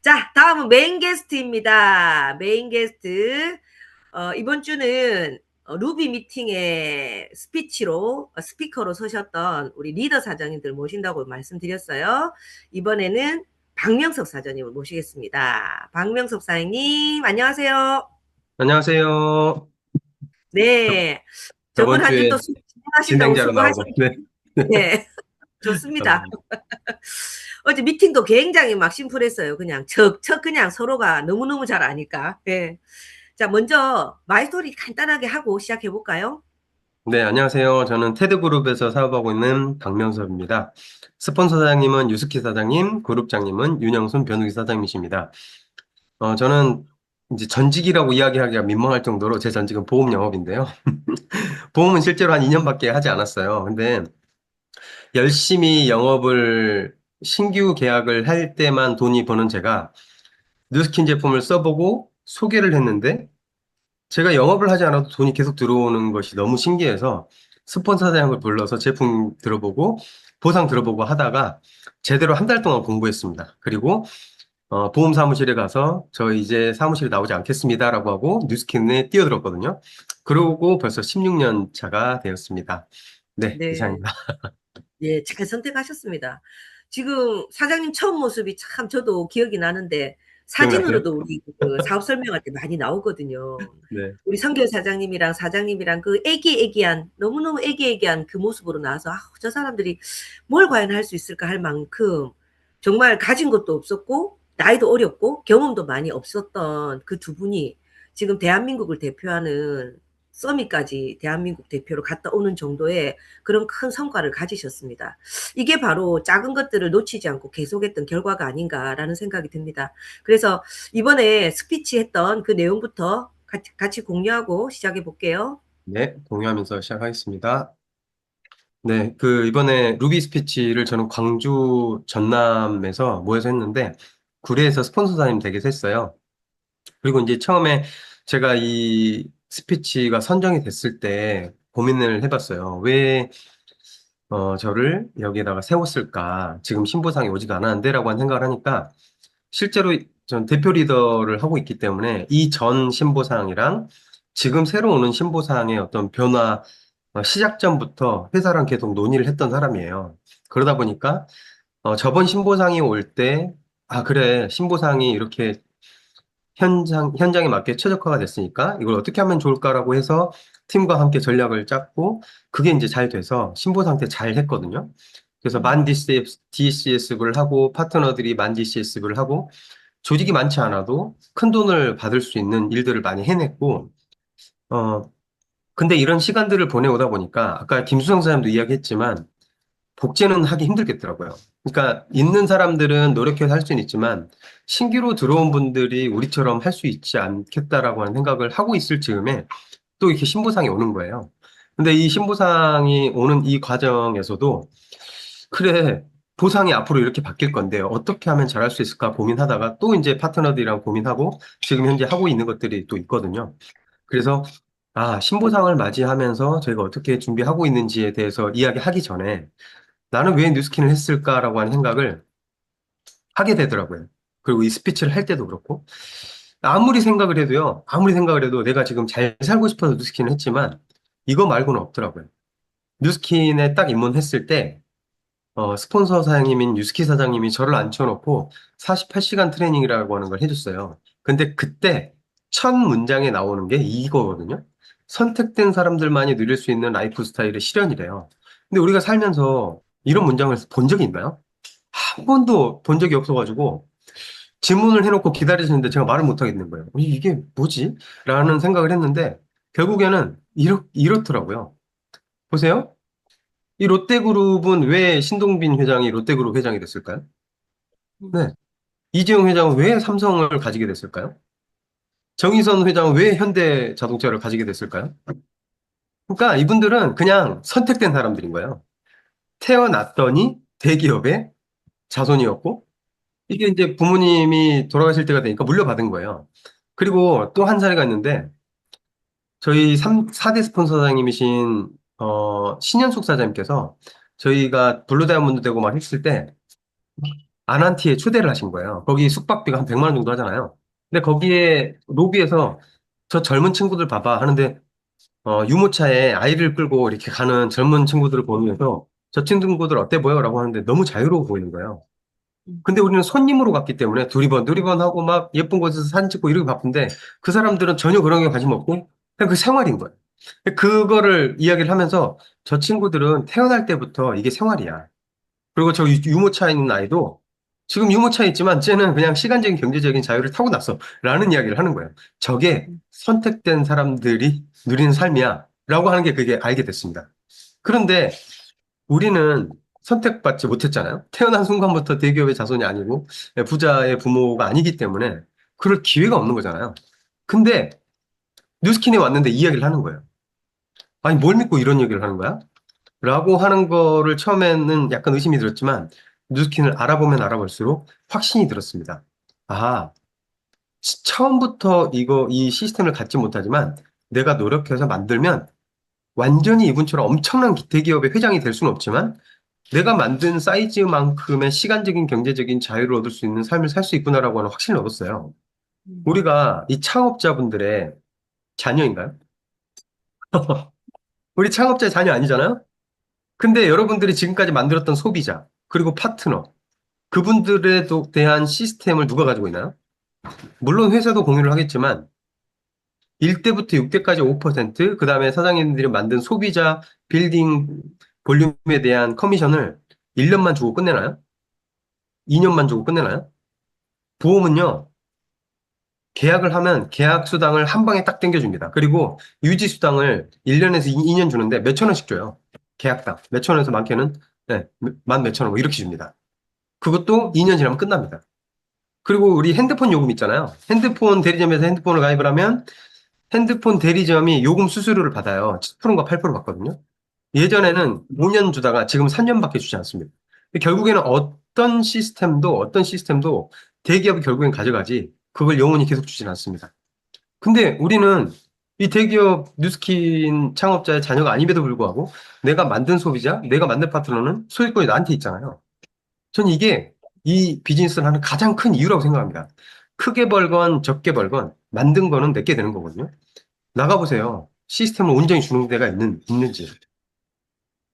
자 다음은 메인 게스트입니다. 메인 게스트 이번 주는 루비 미팅의 스피커로 서셨던 우리 리더 사장님들 모신다고 말씀드렸어요. 이번에는 박명섭 사장님을 모시겠습니다. 박명섭 사장님 안녕하세요. 안녕하세요. 네. 저번 한 주 또 진행하신다고 수고하셨습니다. 네. 네. 좋습니다. 어제 미팅도 굉장히 막 심플했어요. 그냥 척척 그냥 서로가 너무너무 잘 아니까. 네. 자, 먼저 마이스토리 간단하게 하고 시작해 볼까요? 네, 안녕하세요. 저는 테드그룹에서 사업하고 있는 박명섭입니다. 스폰서 사장님은 유스키 사장님, 그룹장님은 윤영순 변우기 사장님이십니다. 저는 이제 전직이라고 이야기하기가 민망할 정도로 제 전직은 보험 영업인데요. 보험은 실제로 한 2년밖에 하지 않았어요. 근데 열심히 영업을 신규 계약을 할 때만 돈이 버는 제가 뉴스킨 제품을 써보고 소개를 했는데 제가 영업을 하지 않아도 돈이 계속 들어오는 것이 너무 신기해서 스폰서 사장을 불러서 제품 들어보고 보상 들어보고 하다가 제대로 한 달 동안 공부했습니다. 그리고 보험 사무실에 가서 저 이제 사무실에 나오지 않겠습니다라고 하고 뉴스킨에 뛰어들었거든요. 그러고 벌써 16년 차가 되었습니다. 네, 네. 이상입니다. 예, 잘 선택하셨습니다. 지금 사장님 처음 모습이 참 저도 기억이 나는데 기억나세요? 사진으로도 우리 그 사업 설명할 때 많이 나오거든요. 네. 우리 성교 사장님이랑 그 애기애기한 너무너무 애기애기한 그 모습으로 나와서 저 사람들이 뭘 과연 할 수 있을까 할 만큼 정말 가진 것도 없었고 나이도 어렸고 경험도 많이 없었던 그 두 분이 지금 대한민국을 대표하는 서밋까지 대한민국 대표로 갔다 오는 정도의 그런 큰 성과를 가지셨습니다. 이게 바로 작은 것들을 놓치지 않고 계속했던 결과가 아닌가라는 생각이 듭니다. 그래서 이번에 스피치 했던 그 내용부터 같이 공유하고 시작해 볼게요. 네, 공유하면서 시작하겠습니다. 네, 이번에 루비 스피치를 저는 광주 전남에서 모여서 했는데, 구례에서 스폰서사님 댁에서 했어요. 그리고 이제 처음에 제가 이 스피치가 선정이 됐을 때 고민을 해봤어요. 왜, 저를 여기에다가 세웠을까? 지금 신보상이 오지도 않았는데? 라고 한 생각을 하니까, 실제로 전 대표 리더를 하고 있기 때문에 이 전 신보상이랑 지금 새로 오는 신보상의 어떤 변화, 시작 전부터 회사랑 계속 논의를 했던 사람이에요. 그러다 보니까 저번 신보상이 올 때, 아, 그래, 신보상이 이렇게 현장에 맞게 최적화가 됐으니까 이걸 어떻게 하면 좋을까라고 해서 팀과 함께 전략을 짰고, 그게 이제 잘 돼서 신보상 때 잘 했거든요. 그래서 만 DCS를 하고, 파트너들이 만 DCS를 하고, 조직이 많지 않아도 큰 돈을 받을 수 있는 일들을 많이 해냈고, 근데 이런 시간들을 보내오다 보니까, 아까 김수정 사장님도 이야기했지만, 복제는 하기 힘들겠더라고요. 그러니까 있는 사람들은 노력해서 할 수는 있지만 신규로 들어온 분들이 우리처럼 할 수 있지 않겠다라고 하는 생각을 하고 있을 즈음에 또 이렇게 신보상이 오는 거예요. 근데 이 신보상이 오는 이 과정에서도 그래, 보상이 앞으로 이렇게 바뀔 건데 어떻게 하면 잘할 수 있을까 고민하다가 또 이제 파트너들이랑 고민하고 지금 현재 하고 있는 것들이 또 있거든요. 그래서 신보상을 맞이하면서 저희가 어떻게 준비하고 있는지에 대해서 이야기하기 전에 나는 왜 뉴스킨을 했을까라고 하는 생각을 하게 되더라고요. 그리고 이 스피치를 할 때도 그렇고, 아무리 생각을 해도 내가 지금 잘 살고 싶어서 뉴스킨을 했지만, 이거 말고는 없더라고요. 뉴스킨에 딱 입문했을 때, 스폰서 사장님인 뉴스킨 사장님이 저를 앉혀놓고 48시간 트레이닝이라고 하는 걸 해줬어요. 근데 그때 첫 문장에 나오는 게 이거거든요. 선택된 사람들만이 누릴 수 있는 라이프 스타일의 실현이래요. 근데 우리가 살면서 이런 문장을 본 적이 있나요? 한 번도 본 적이 없어가지고 질문을 해놓고 기다리시는데 제가 말을 못 하겠는 거예요. 이게 뭐지? 라는 생각을 했는데 결국에는 이렇더라고요. 보세요. 이 롯데그룹은 왜 신동빈 회장이 롯데그룹 회장이 됐을까요? 네. 이재용 회장은 왜 삼성을 가지게 됐을까요? 정의선 회장은 왜 현대자동차를 가지게 됐을까요? 그러니까 이분들은 그냥 선택된 사람들인 거예요. 태어났더니 대기업의 자손이었고, 이게 이제 부모님이 돌아가실 때가 되니까 물려받은 거예요. 그리고 또 한 사례가 있는데, 저희 4대 스폰서 사장님이신, 신현숙 사장님께서 저희가 블루다이아몬드 되고 막 했을 때, 아난티에 초대를 하신 거예요. 거기 숙박비가 한 100만 원 정도 하잖아요. 근데 거기에 로비에서 저 젊은 친구들 봐봐 하는데, 유모차에 아이를 끌고 이렇게 가는 젊은 친구들을 보면서 저 친구들 어때 보여? 라고 하는데 너무 자유로워 보이는 거예요. 근데 우리는 손님으로 갔기 때문에 두리번 하고 막 예쁜 곳에서 사진 찍고 이러기 바쁜데 그 사람들은 전혀 그런 게 관심 없고 그냥 그 생활인 거예요. 그거를 이야기를 하면서 저 친구들은 태어날 때부터 이게 생활이야. 그리고 저 유모차에 있는 아이도 지금 유모차에 있지만 쟤는 그냥 시간적인 경제적인 자유를 타고 났어. 라는 이야기를 하는 거예요. 저게 선택된 사람들이 누리는 삶이야. 라고 하는 게 그게 알게 됐습니다. 그런데 우리는 선택받지 못했잖아요. 태어난 순간부터 대기업의 자손이 아니고 부자의 부모가 아니기 때문에 그럴 기회가 없는 거잖아요. 근데 뉴스킨에 왔는데 이 이야기를 하는 거예요. 아니 뭘 믿고 이런 얘기를 하는 거야? 라고 하는 거를 처음에는 약간 의심이 들었지만 뉴스킨을 알아보면 알아볼수록 확신이 들었습니다. 처음부터 이 시스템을 갖지 못하지만 내가 노력해서 만들면 완전히 이분처럼 엄청난 대기업의 회장이 될 수는 없지만 내가 만든 사이즈만큼의 시간적인 경제적인 자유를 얻을 수 있는 삶을 살 수 있구나라고 하는 확신을 얻었어요. 우리가 이 창업자분들의 자녀인가요? 우리 창업자의 자녀 아니잖아요? 근데 여러분들이 지금까지 만들었던 소비자, 그리고 파트너, 그분들에 대한 시스템을 누가 가지고 있나요? 물론 회사도 공유를 하겠지만 1대부터 6대까지 5%, 그 다음에 사장님들이 만든 소비자 빌딩 볼륨에 대한 커미션을 1년만 주고 끝내나요? 2년만 주고 끝내나요? 보험은요, 계약을 하면 계약 수당을 한 방에 딱 땡겨줍니다. 그리고 유지 수당을 1년에서 2년 주는데 몇천 원씩 줘요. 계약당. 몇천 원에서 많게는 네, 만 몇천 원 뭐 이렇게 줍니다. 그것도 2년 지나면 끝납니다. 그리고 우리 핸드폰 요금 있잖아요. 핸드폰 대리점에서 핸드폰을 가입을 하면 핸드폰 대리점이 요금 수수료를 받아요. 7%인가 8% 받거든요. 예전에는 5년 주다가 지금 3년밖에 주지 않습니다. 결국에는 어떤 시스템도 대기업이 결국엔 가져가지 그걸 영원히 계속 주진 않습니다. 근데 우리는 이 대기업 뉴스킨 창업자의 자녀가 아님에도 불구하고 내가 만든 소비자, 내가 만든 파트너는 소유권이 나한테 있잖아요. 전 이게 이 비즈니스를 하는 가장 큰 이유라고 생각합니다. 크게 벌건 적게 벌건 만든 거는 내게 되는 거거든요. 나가보세요. 시스템을 온전히 주는 데가 있는지.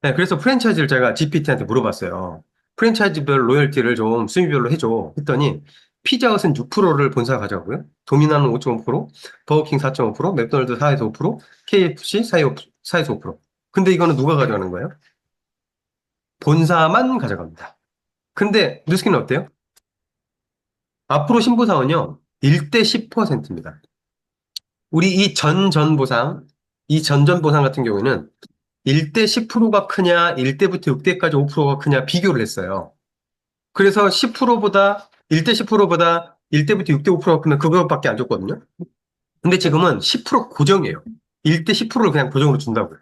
네, 그래서 프랜차이즈를 제가 GPT한테 물어봤어요. 프랜차이즈별 로열티를 좀 순위별로 해줘. 했더니 피자헛은 6%를 본사가 가져가고요. 도미나는 5.5%, 버거킹 4.5%, 맥도날드 4에서 5%, KFC 4에서 5%. 근데 이거는 누가 가져가는 거예요? 본사만 가져갑니다. 근데 뉴스킨은 어때요? 앞으로 신보상은요, 1대 10%입니다. 우리 이 전전보상 같은 경우에는 1대 10%가 크냐, 1대부터 6대까지 5%가 크냐 비교를 했어요. 그래서 10%보다, 1대 10%보다 1대부터 6대 5%가 크면 그거밖에 안 줬거든요. 근데 지금은 10% 고정이에요. 1대 10%를 그냥 고정으로 준다고요.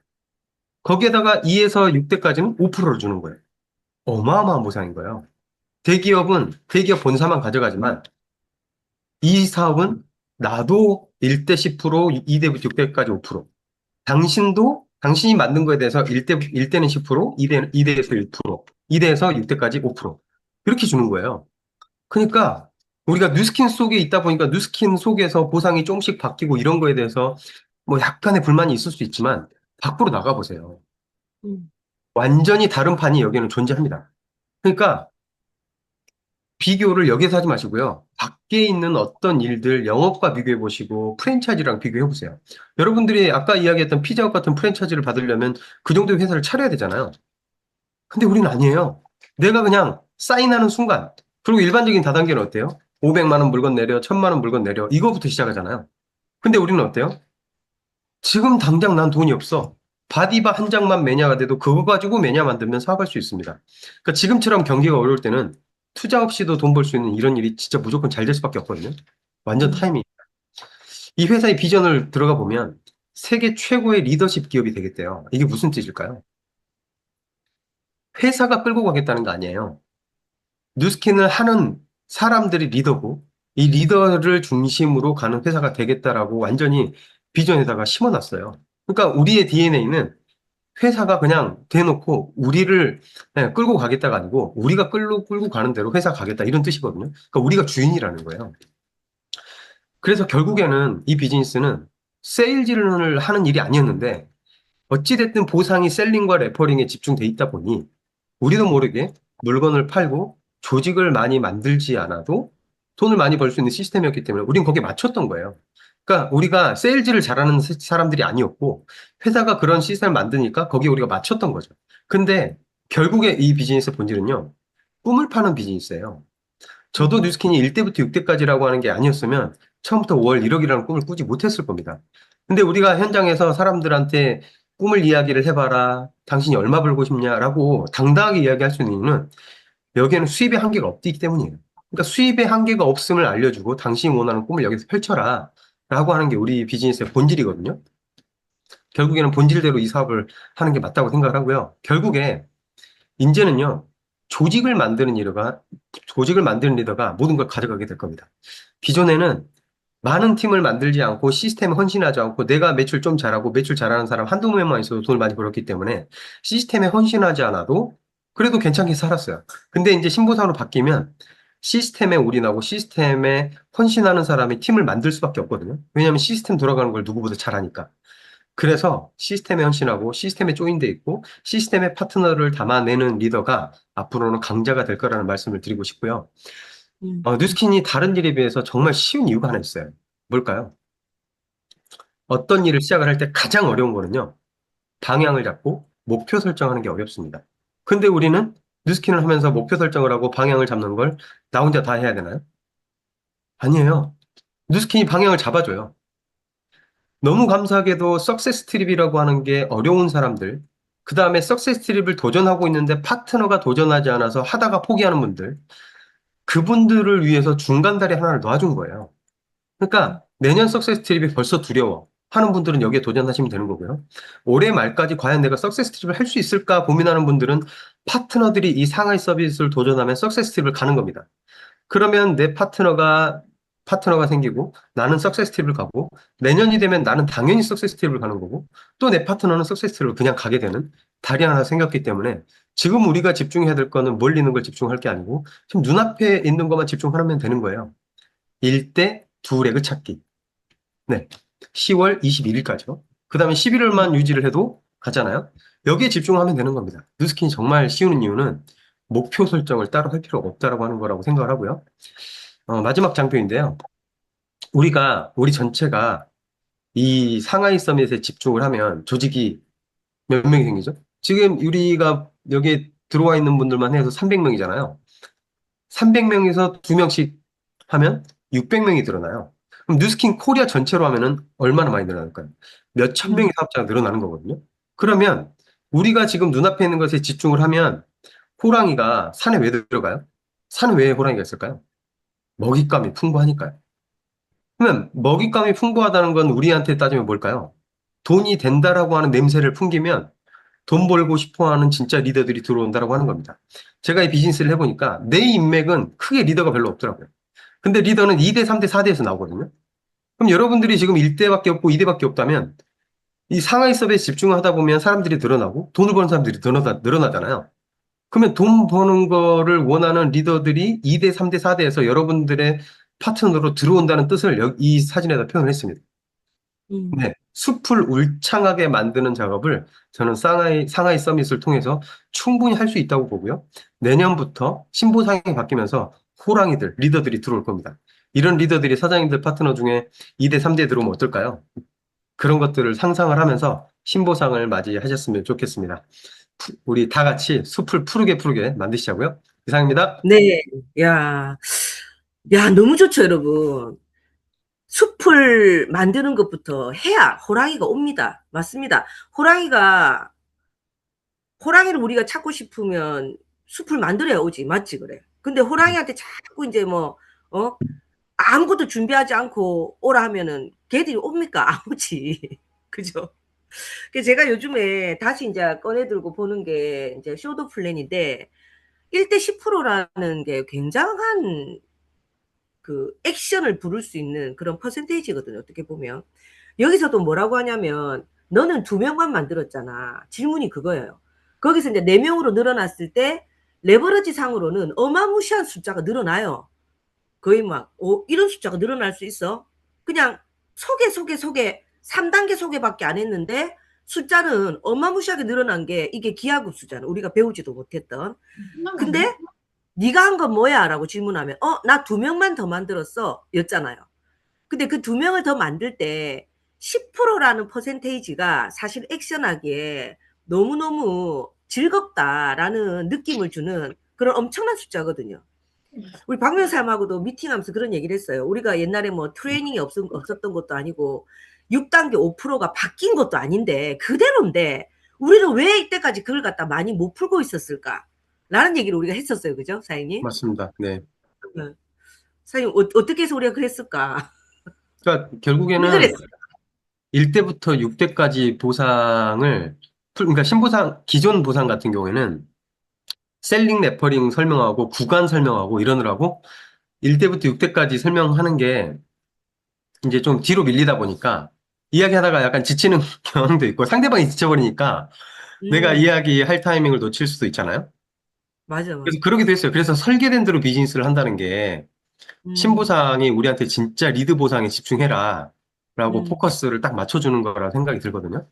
거기에다가 2에서 6대까지는 5%를 주는 거예요. 어마어마한 보상인 거예요. 대기업 본사만 가져가지만 이 사업은 나도 1대 10%, 2대부터 6대까지 5%. 당신이 만든 거에 대해서 1대는 10%, 2대에서 1%, 2대에서 6대까지 5%. 이렇게 주는 거예요. 그러니까 우리가 뉴스킨 속에 있다 보니까 뉴스킨 속에서 보상이 조금씩 바뀌고 이런 거에 대해서 뭐 약간의 불만이 있을 수 있지만 밖으로 나가보세요. 완전히 다른 판이 여기는 존재합니다. 그러니까 비교를 여기서 하지 마시고요. 밖에 있는 어떤 일들 영업과 비교해 보시고 프랜차이즈랑 비교해 보세요. 여러분들이 아까 이야기했던 피자헛 같은 프랜차이즈를 받으려면 그 정도의 회사를 차려야 되잖아요. 근데 우리는 아니에요. 내가 그냥 사인하는 순간, 그리고 일반적인 다단계는 어때요? 500만 원 물건 내려, 1000만 원 물건 내려, 이거부터 시작하잖아요. 근데 우리는 어때요? 지금 당장 난 돈이 없어. 바디바 한 장만 매니아가 돼도 그거 가지고 매니아 만들면 사업할 수 있습니다. 그러니까 지금처럼 경기가 어려울 때는 투자 없이도 돈 벌 수 있는 이런 일이 진짜 무조건 잘 될 수밖에 없거든요. 완전 타이밍. 이 회사의 비전을 들어가 보면 세계 최고의 리더십 기업이 되겠대요. 이게 무슨 뜻일까요? 회사가 끌고 가겠다는 거 아니에요. 뉴스킨을 하는 사람들이 리더고 이 리더를 중심으로 가는 회사가 되겠다라고 완전히 비전에다가 심어놨어요. 그러니까 우리의 DNA는 회사가 그냥 대놓고 우리를 그냥 끌고 가겠다가 아니고 우리가 끌고 가는 대로 회사 가겠다 이런 뜻이거든요. 그러니까 우리가 주인이라는 거예요. 그래서 결국에는 이 비즈니스는 세일즈를 하는 일이 아니었는데 어찌됐든 보상이 셀링과 레퍼링에 집중돼 있다 보니 우리도 모르게 물건을 팔고 조직을 많이 만들지 않아도 돈을 많이 벌 수 있는 시스템이었기 때문에 우린 거기에 맞췄던 거예요. 그러니까 우리가 세일즈를 잘하는 사람들이 아니었고 회사가 그런 시스템을 만드니까 거기에 우리가 맞췄던 거죠. 근데 결국에 이 비즈니스의 본질은요. 꿈을 파는 비즈니스예요. 저도 뉴스킨이 1대부터 6대까지라고 하는 게 아니었으면 처음부터 월 1억이라는 꿈을 꾸지 못했을 겁니다. 근데 우리가 현장에서 사람들한테 꿈을 이야기를 해봐라. 당신이 얼마 벌고 싶냐라고 당당하게 이야기할 수 있는 이유는 여기에는 수입의 한계가 없기 때문이에요. 그러니까 수입의 한계가 없음을 알려주고 당신이 원하는 꿈을 여기서 펼쳐라 라고 하는 게 우리 비즈니스의 본질이거든요. 결국에는 본질대로 이 사업을 하는 게 맞다고 생각을 하고요. 결국에 이제는요. 조직을 만드는 리더가 모든 걸 가져가게 될 겁니다. 기존에는 많은 팀을 만들지 않고 시스템에 헌신하지 않고 내가 매출 좀 잘하고 매출 잘하는 사람 한두 명만 있어도 돈을 많이 벌었기 때문에 시스템에 헌신하지 않아도 그래도 괜찮게 살았어요. 근데 이제 신보상으로 바뀌면 시스템에 올인하고 시스템에 헌신하는 사람이 팀을 만들 수밖에 없거든요. 왜냐하면 시스템 돌아가는 걸 누구보다 잘하니까. 그래서 시스템에 헌신하고 시스템에 조인돼 있고 시스템의 파트너를 담아내는 리더가 앞으로는 강자가 될 거라는 말씀을 드리고 싶고요. 뉴스킨이 다른 일에 비해서 정말 쉬운 이유가 하나 있어요. 뭘까요? 어떤 일을 시작을 할 때 가장 어려운 거는요. 방향을 잡고 목표 설정하는 게 어렵습니다. 근데 우리는 뉴스킨을 하면서 목표 설정을 하고 방향을 잡는 걸 나 혼자 다 해야 되나요? 아니에요. 뉴스킨이 방향을 잡아줘요. 너무 감사하게도 석세스 트립이라고 하는 게 어려운 사람들, 그 다음에 석세스 트립을 도전하고 있는데 파트너가 도전하지 않아서 하다가 포기하는 분들, 그분들을 위해서 중간다리 하나를 놔준 거예요. 그러니까 내년 석세스 트립이 벌써 두려워 하는 분들은 여기에 도전하시면 되는 거고요. 올해 말까지 과연 내가 석세스 트립을 할 수 있을까 고민하는 분들은 파트너들이 이 상하이 서비스를 도전하면 석세스 트립을 가는 겁니다. 그러면 내 파트너가 생기고 나는 석세스 트립을 가고 내년이 되면 나는 당연히 석세스 트립을 가는 거고 또 내 파트너는 석세스 트립을 그냥 가게 되는 다리 하나 생겼기 때문에 지금 우리가 집중해야 될 거는 멀리 있는 걸 집중할 게 아니고 지금 눈앞에 있는 것만 집중하면 되는 거예요. 1대 2렉을 찾기. 네. 10월 21일까지요. 그 다음에 11월만 유지를 해도 가잖아요. 여기에 집중하면 되는 겁니다. 뉴스킨이 정말 쉬운 이유는 목표 설정을 따로 할 필요가 없다라고 하는 거라고 생각을 하고요. 마지막 장표인데요. 우리 전체가 이 상하이 서밋에 집중을 하면 조직이 몇 명이 생기죠? 지금 우리가 여기에 들어와 있는 분들만 해서 300명이잖아요. 300명에서 2명씩 하면 600명이 늘어나요. 그럼 뉴스킨 코리아 전체로 하면은 얼마나 많이 늘어날까요? 몇천 명의 사업자가 늘어나는 거거든요. 그러면 우리가 지금 눈앞에 있는 것에 집중을 하면 호랑이가 산에 왜 들어가요? 산에 왜 호랑이가 있을까요? 먹잇감이 풍부하니까요. 그러면 먹잇감이 풍부하다는 건 우리한테 따지면 뭘까요? 돈이 된다라고 하는 냄새를 풍기면 돈 벌고 싶어 하는 진짜 리더들이 들어온다라고 하는 겁니다. 제가 이 비즈니스를 해보니까 내 인맥은 크게 리더가 별로 없더라고요. 근데 리더는 2대, 3대, 4대에서 나오거든요. 그럼 여러분들이 지금 1대밖에 없고 2대밖에 없다면 이 상하이 서비스에 집중하다 보면 사람들이 늘어나고 돈을 버는 사람들이 늘어나잖아요. 그러면 돈 버는 거를 원하는 리더들이 2대, 3대, 4대에서 여러분들의 파트너로 들어온다는 뜻을 이 사진에다 표현을 했습니다. 네, 숲을 울창하게 만드는 작업을 저는 상하이 서밋을 통해서 충분히 할 수 있다고 보고요. 내년부터 신보상이 바뀌면서 호랑이들, 리더들이 들어올 겁니다. 이런 리더들이 사장님들 파트너 중에 2대, 3대에 들어오면 어떨까요? 그런 것들을 상상을 하면서 신보상을 맞이하셨으면 좋겠습니다. 우리 다 같이 숲을 푸르게 만드시자고요. 이상입니다. 네. 야, 너무 좋죠, 여러분. 숲을 만드는 것부터 해야 호랑이가 옵니다. 맞습니다. 호랑이를 우리가 찾고 싶으면 숲을 만들어야 오지. 맞지, 그래. 근데 호랑이한테 자꾸 이제 아무것도 준비하지 않고 오라 하면은 걔들이 옵니까? 안 오지. 그죠? 제가 요즘에 다시 이제 꺼내들고 보는 게 이제 쇼도 플랜인데 1대 10%라는 게 굉장한 그 액션을 부를 수 있는 그런 퍼센테이지거든요. 어떻게 보면. 여기서도 뭐라고 하냐면 너는 2명만 만들었잖아. 질문이 그거예요. 거기서 이제 4명으로 늘어났을 때 레버러지 상으로는 어마무시한 숫자가 늘어나요. 거의 막 이런 숫자가 늘어날 수 있어? 그냥 소개 3단계 소개밖에 안 했는데 숫자는 어마무시하게 늘어난 게 이게 기하급 숫자는 우리가 배우지도 못했던. 근데 네가 한 건 뭐야? 라고 질문하면 나 2명만 더 만들었어 였잖아요. 근데 그 2명을 더 만들 때 10%라는 퍼센테이지가 사실 액션하기에 너무너무 즐겁다라는 느낌을 주는 그런 엄청난 숫자거든요. 우리 박 변호사님하고도 미팅하면서 그런 얘기를 했어요. 우리가 옛날에 트레이닝이 없었던 것도 아니고 6단계 5%가 바뀐 것도 아닌데 그대로인데 우리는 왜 이때까지 그걸 갖다 많이 못 풀고 있었을까? 라는 얘기를 우리가 했었어요. 그죠, 사장님? 맞습니다. 네. 사장님, 어떻게 해서 우리가 그랬을까? 그러니까 결국에는 1대부터 6대까지 보상을, 그러니까 신보상, 기존 보상 같은 경우에는 셀링 레퍼링 설명하고 구간 설명하고 이러느라고 1대부터 6대까지 설명하는 게 이제 좀 뒤로 밀리다 보니까 이야기하다가 약간 지치는 경향도 있고 상대방이 지쳐버리니까 내가 이야기할 타이밍을 놓칠 수도 있잖아요. 맞아. 그래서 그러기도 했어요. 그래서 설계된 대로 비즈니스를 한다는 게 신보상이 우리한테 진짜 리드 보상에 집중해라. 라고 포커스를 딱 맞춰주는 거라 생각이 들거든요.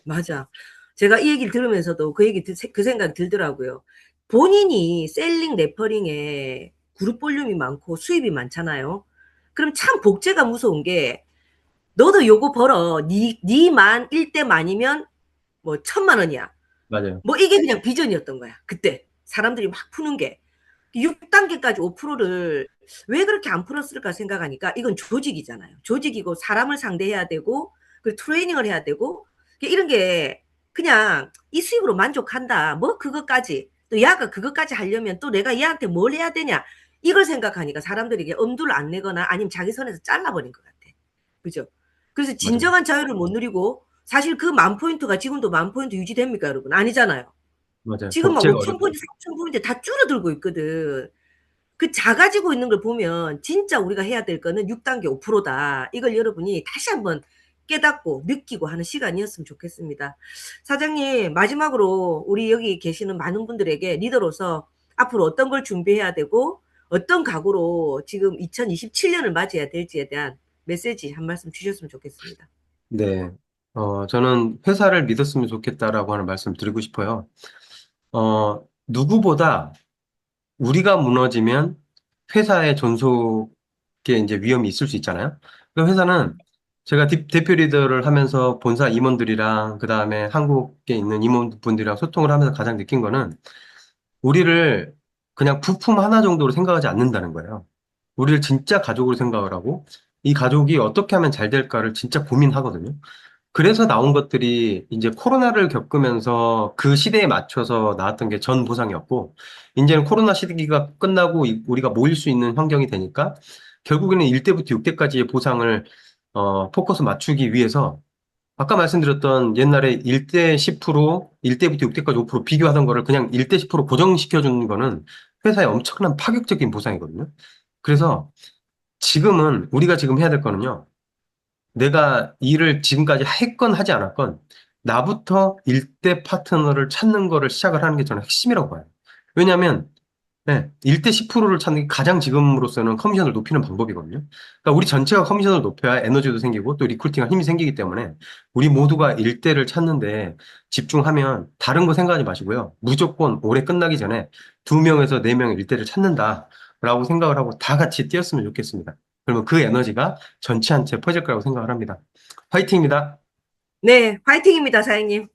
맞아. 제가 이 얘기를 들으면서도 그 생각이 들더라고요. 본인이 셀링 레퍼링에 그룹 볼륨이 많고 수입이 많잖아요. 그럼 참 복제가 무서운 게 너도 요거 벌어. 니만 1대 만이면 뭐 1,000만 원이야. 맞아요. 뭐 이게 그냥 비전이었던 거야. 그때 사람들이 막 푸는 게 6단계까지 5%를 왜 그렇게 안 풀었을까 생각하니까 이건 조직이잖아요. 조직이고 사람을 상대해야 되고 그리고 트레이닝을 해야 되고 이런 게 그냥 이 수입으로 만족한다. 뭐 그것까지 또 야가 그것까지 하려면 또 내가 얘한테 뭘 해야 되냐 이걸 생각하니까 사람들에게 엄두를 안 내거나 아니면 자기 선에서 잘라버린 것 같아. 그죠? 그래서 진정한 자유를 못 누리고 사실 그 10,000포인트가 지금도 10,000포인트 유지됩니까 여러분? 아니잖아요. 맞아요. 지금 막 복제가 5,000포인트, 3,000포인트 다 줄어들고 있거든. 그 작아지고 있는 걸 보면 진짜 우리가 해야 될 거는 6단계 5%다. 이걸 여러분이 다시 한번 깨닫고 느끼고 하는 시간이었으면 좋겠습니다. 사장님, 마지막으로 우리 여기 계시는 많은 분들에게 리더로서 앞으로 어떤 걸 준비해야 되고 어떤 각오로 지금 2027년을 맞이해야 될지에 대한 메시지 한 말씀 주셨으면 좋겠습니다. 네. 저는 회사를 믿었으면 좋겠다라고 하는 말씀 드리고 싶어요. 누구보다 우리가 무너지면 회사의 존속에 이제 위험이 있을 수 있잖아요. 그 회사는 제가 대표 리더를 하면서 본사 임원들이랑 그 다음에 한국에 있는 임원분들이랑 소통을 하면서 가장 느낀 거는 우리를 그냥 부품 하나 정도로 생각하지 않는다는 거예요. 우리를 진짜 가족으로 생각을 하고 이 가족이 어떻게 하면 잘 될까를 진짜 고민하거든요. 그래서 나온 것들이 이제 코로나를 겪으면서 그 시대에 맞춰서 나왔던 게 전 보상이었고, 이제는 코로나 시기가 끝나고 우리가 모일 수 있는 환경이 되니까 결국에는 1대부터 6대까지의 보상을 포커스 맞추기 위해서 아까 말씀드렸던 옛날에 1대 10%, 1대부터 6대까지 5% 비교하던 거를 그냥 1대 10% 고정시켜주는 거는 회사의 엄청난 파격적인 보상이거든요. 그래서 우리가 지금 해야 될 거는요. 내가 일을 지금까지 했건 하지 않았건 나부터 일대 파트너를 찾는 거를 시작을 하는 게 저는 핵심이라고 봐요. 왜냐하면 1대 10%를 찾는 게 가장 지금으로서는 커미션을 높이는 방법이거든요. 그러니까 우리 전체가 커미션을 높여야 에너지도 생기고 또 리크루팅할 힘이 생기기 때문에 우리 모두가 1대를 찾는데 집중하면 다른 거 생각하지 마시고요. 무조건 올해 끝나기 전에 2명에서 4명의 1대를 찾는다라고 생각을 하고 다 같이 뛰었으면 좋겠습니다. 그러면 그 에너지가 전체한테 퍼질 거라고 생각을 합니다. 화이팅입니다. 네, 화이팅입니다, 사장님.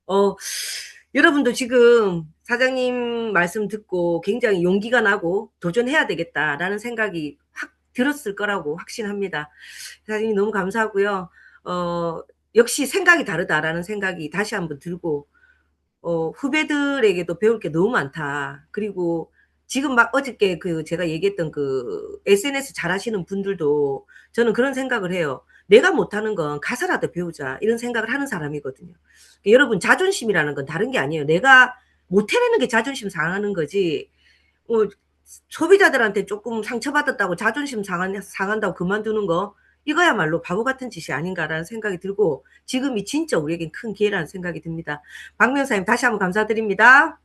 여러분도 지금 사장님 말씀 듣고 굉장히 용기가 나고 도전해야 되겠다라는 생각이 확 들었을 거라고 확신합니다. 사장님 너무 감사하고요. 역시 생각이 다르다라는 생각이 다시 한번 들고, 후배들에게도 배울 게 너무 많다. 그리고 지금 막 어저께 제가 얘기했던 SNS 잘하시는 분들도 저는 그런 생각을 해요. 내가 못하는 건 가서라도 배우자 이런 생각을 하는 사람이거든요. 여러분 자존심이라는 건 다른 게 아니에요. 내가 못해내는 게 자존심 상하는 거지. 소비자들한테 조금 상처받았다고 자존심 상한다고 그만두는 거 이거야말로 바보 같은 짓이 아닌가라는 생각이 들고 지금이 진짜 우리에겐 큰 기회라는 생각이 듭니다. 박 변호사님 다시 한번 감사드립니다.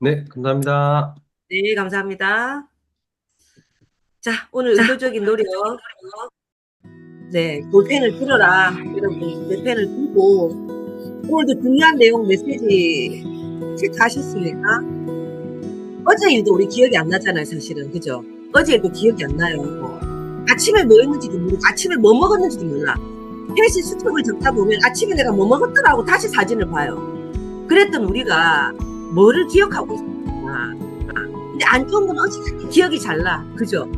네, 감사합니다. 네, 감사합니다. 자, 오늘 의도적인 노력. 네, 볼펜을 들어라. 여러분, 볼펜을 들고 오늘도 중요한 내용 메시지 체크하셨습니까? 어제 일도 우리 기억이 안 나잖아요, 사실은. 그죠? 어제 일도 기억이 안 나요. 아침에 뭐 했는지도 모르고 아침에 뭐 먹었는지도 몰라. 헬스 수첩을 적다 보면 아침에 내가 뭐 먹었더라 하고 다시 사진을 봐요. 그랬던 우리가 뭐를 기억하고 있습니까? 근데 안 좋은 건 어찌됐든 기억이 잘 나. 그죠?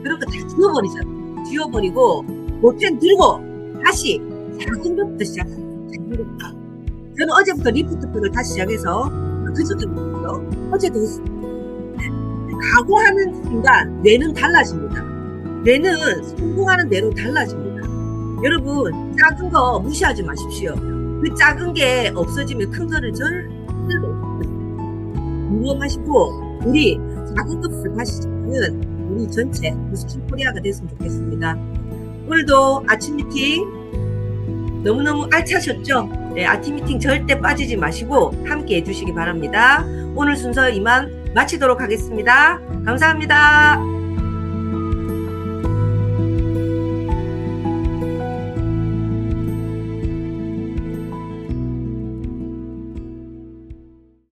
그런 거 다 지워버리잖아. 지워버리고 볼펜 들고 다시 작은 것부터 시작합니다. 저는 어제부터 리프트표를 다시 시작해서 그저께부터 어제도 했습니다. 각오하는 순간 뇌는 달라집니다. 뇌는 성공하는 뇌로 달라집니다. 여러분 작은 거 무시하지 마십시오. 그 작은 게 없어지면 큰 거를 절대로 무념하시고 우리 작은 것부터 다시 시작하는 우리 전체 뉴스킨 코리아가 됐으면 좋겠습니다. 오늘도 아침 미팅 너무너무 알차셨죠? 네, 아침 미팅 절대 빠지지 마시고 함께 해주시기 바랍니다. 오늘 순서 이만 마치도록 하겠습니다. 감사합니다.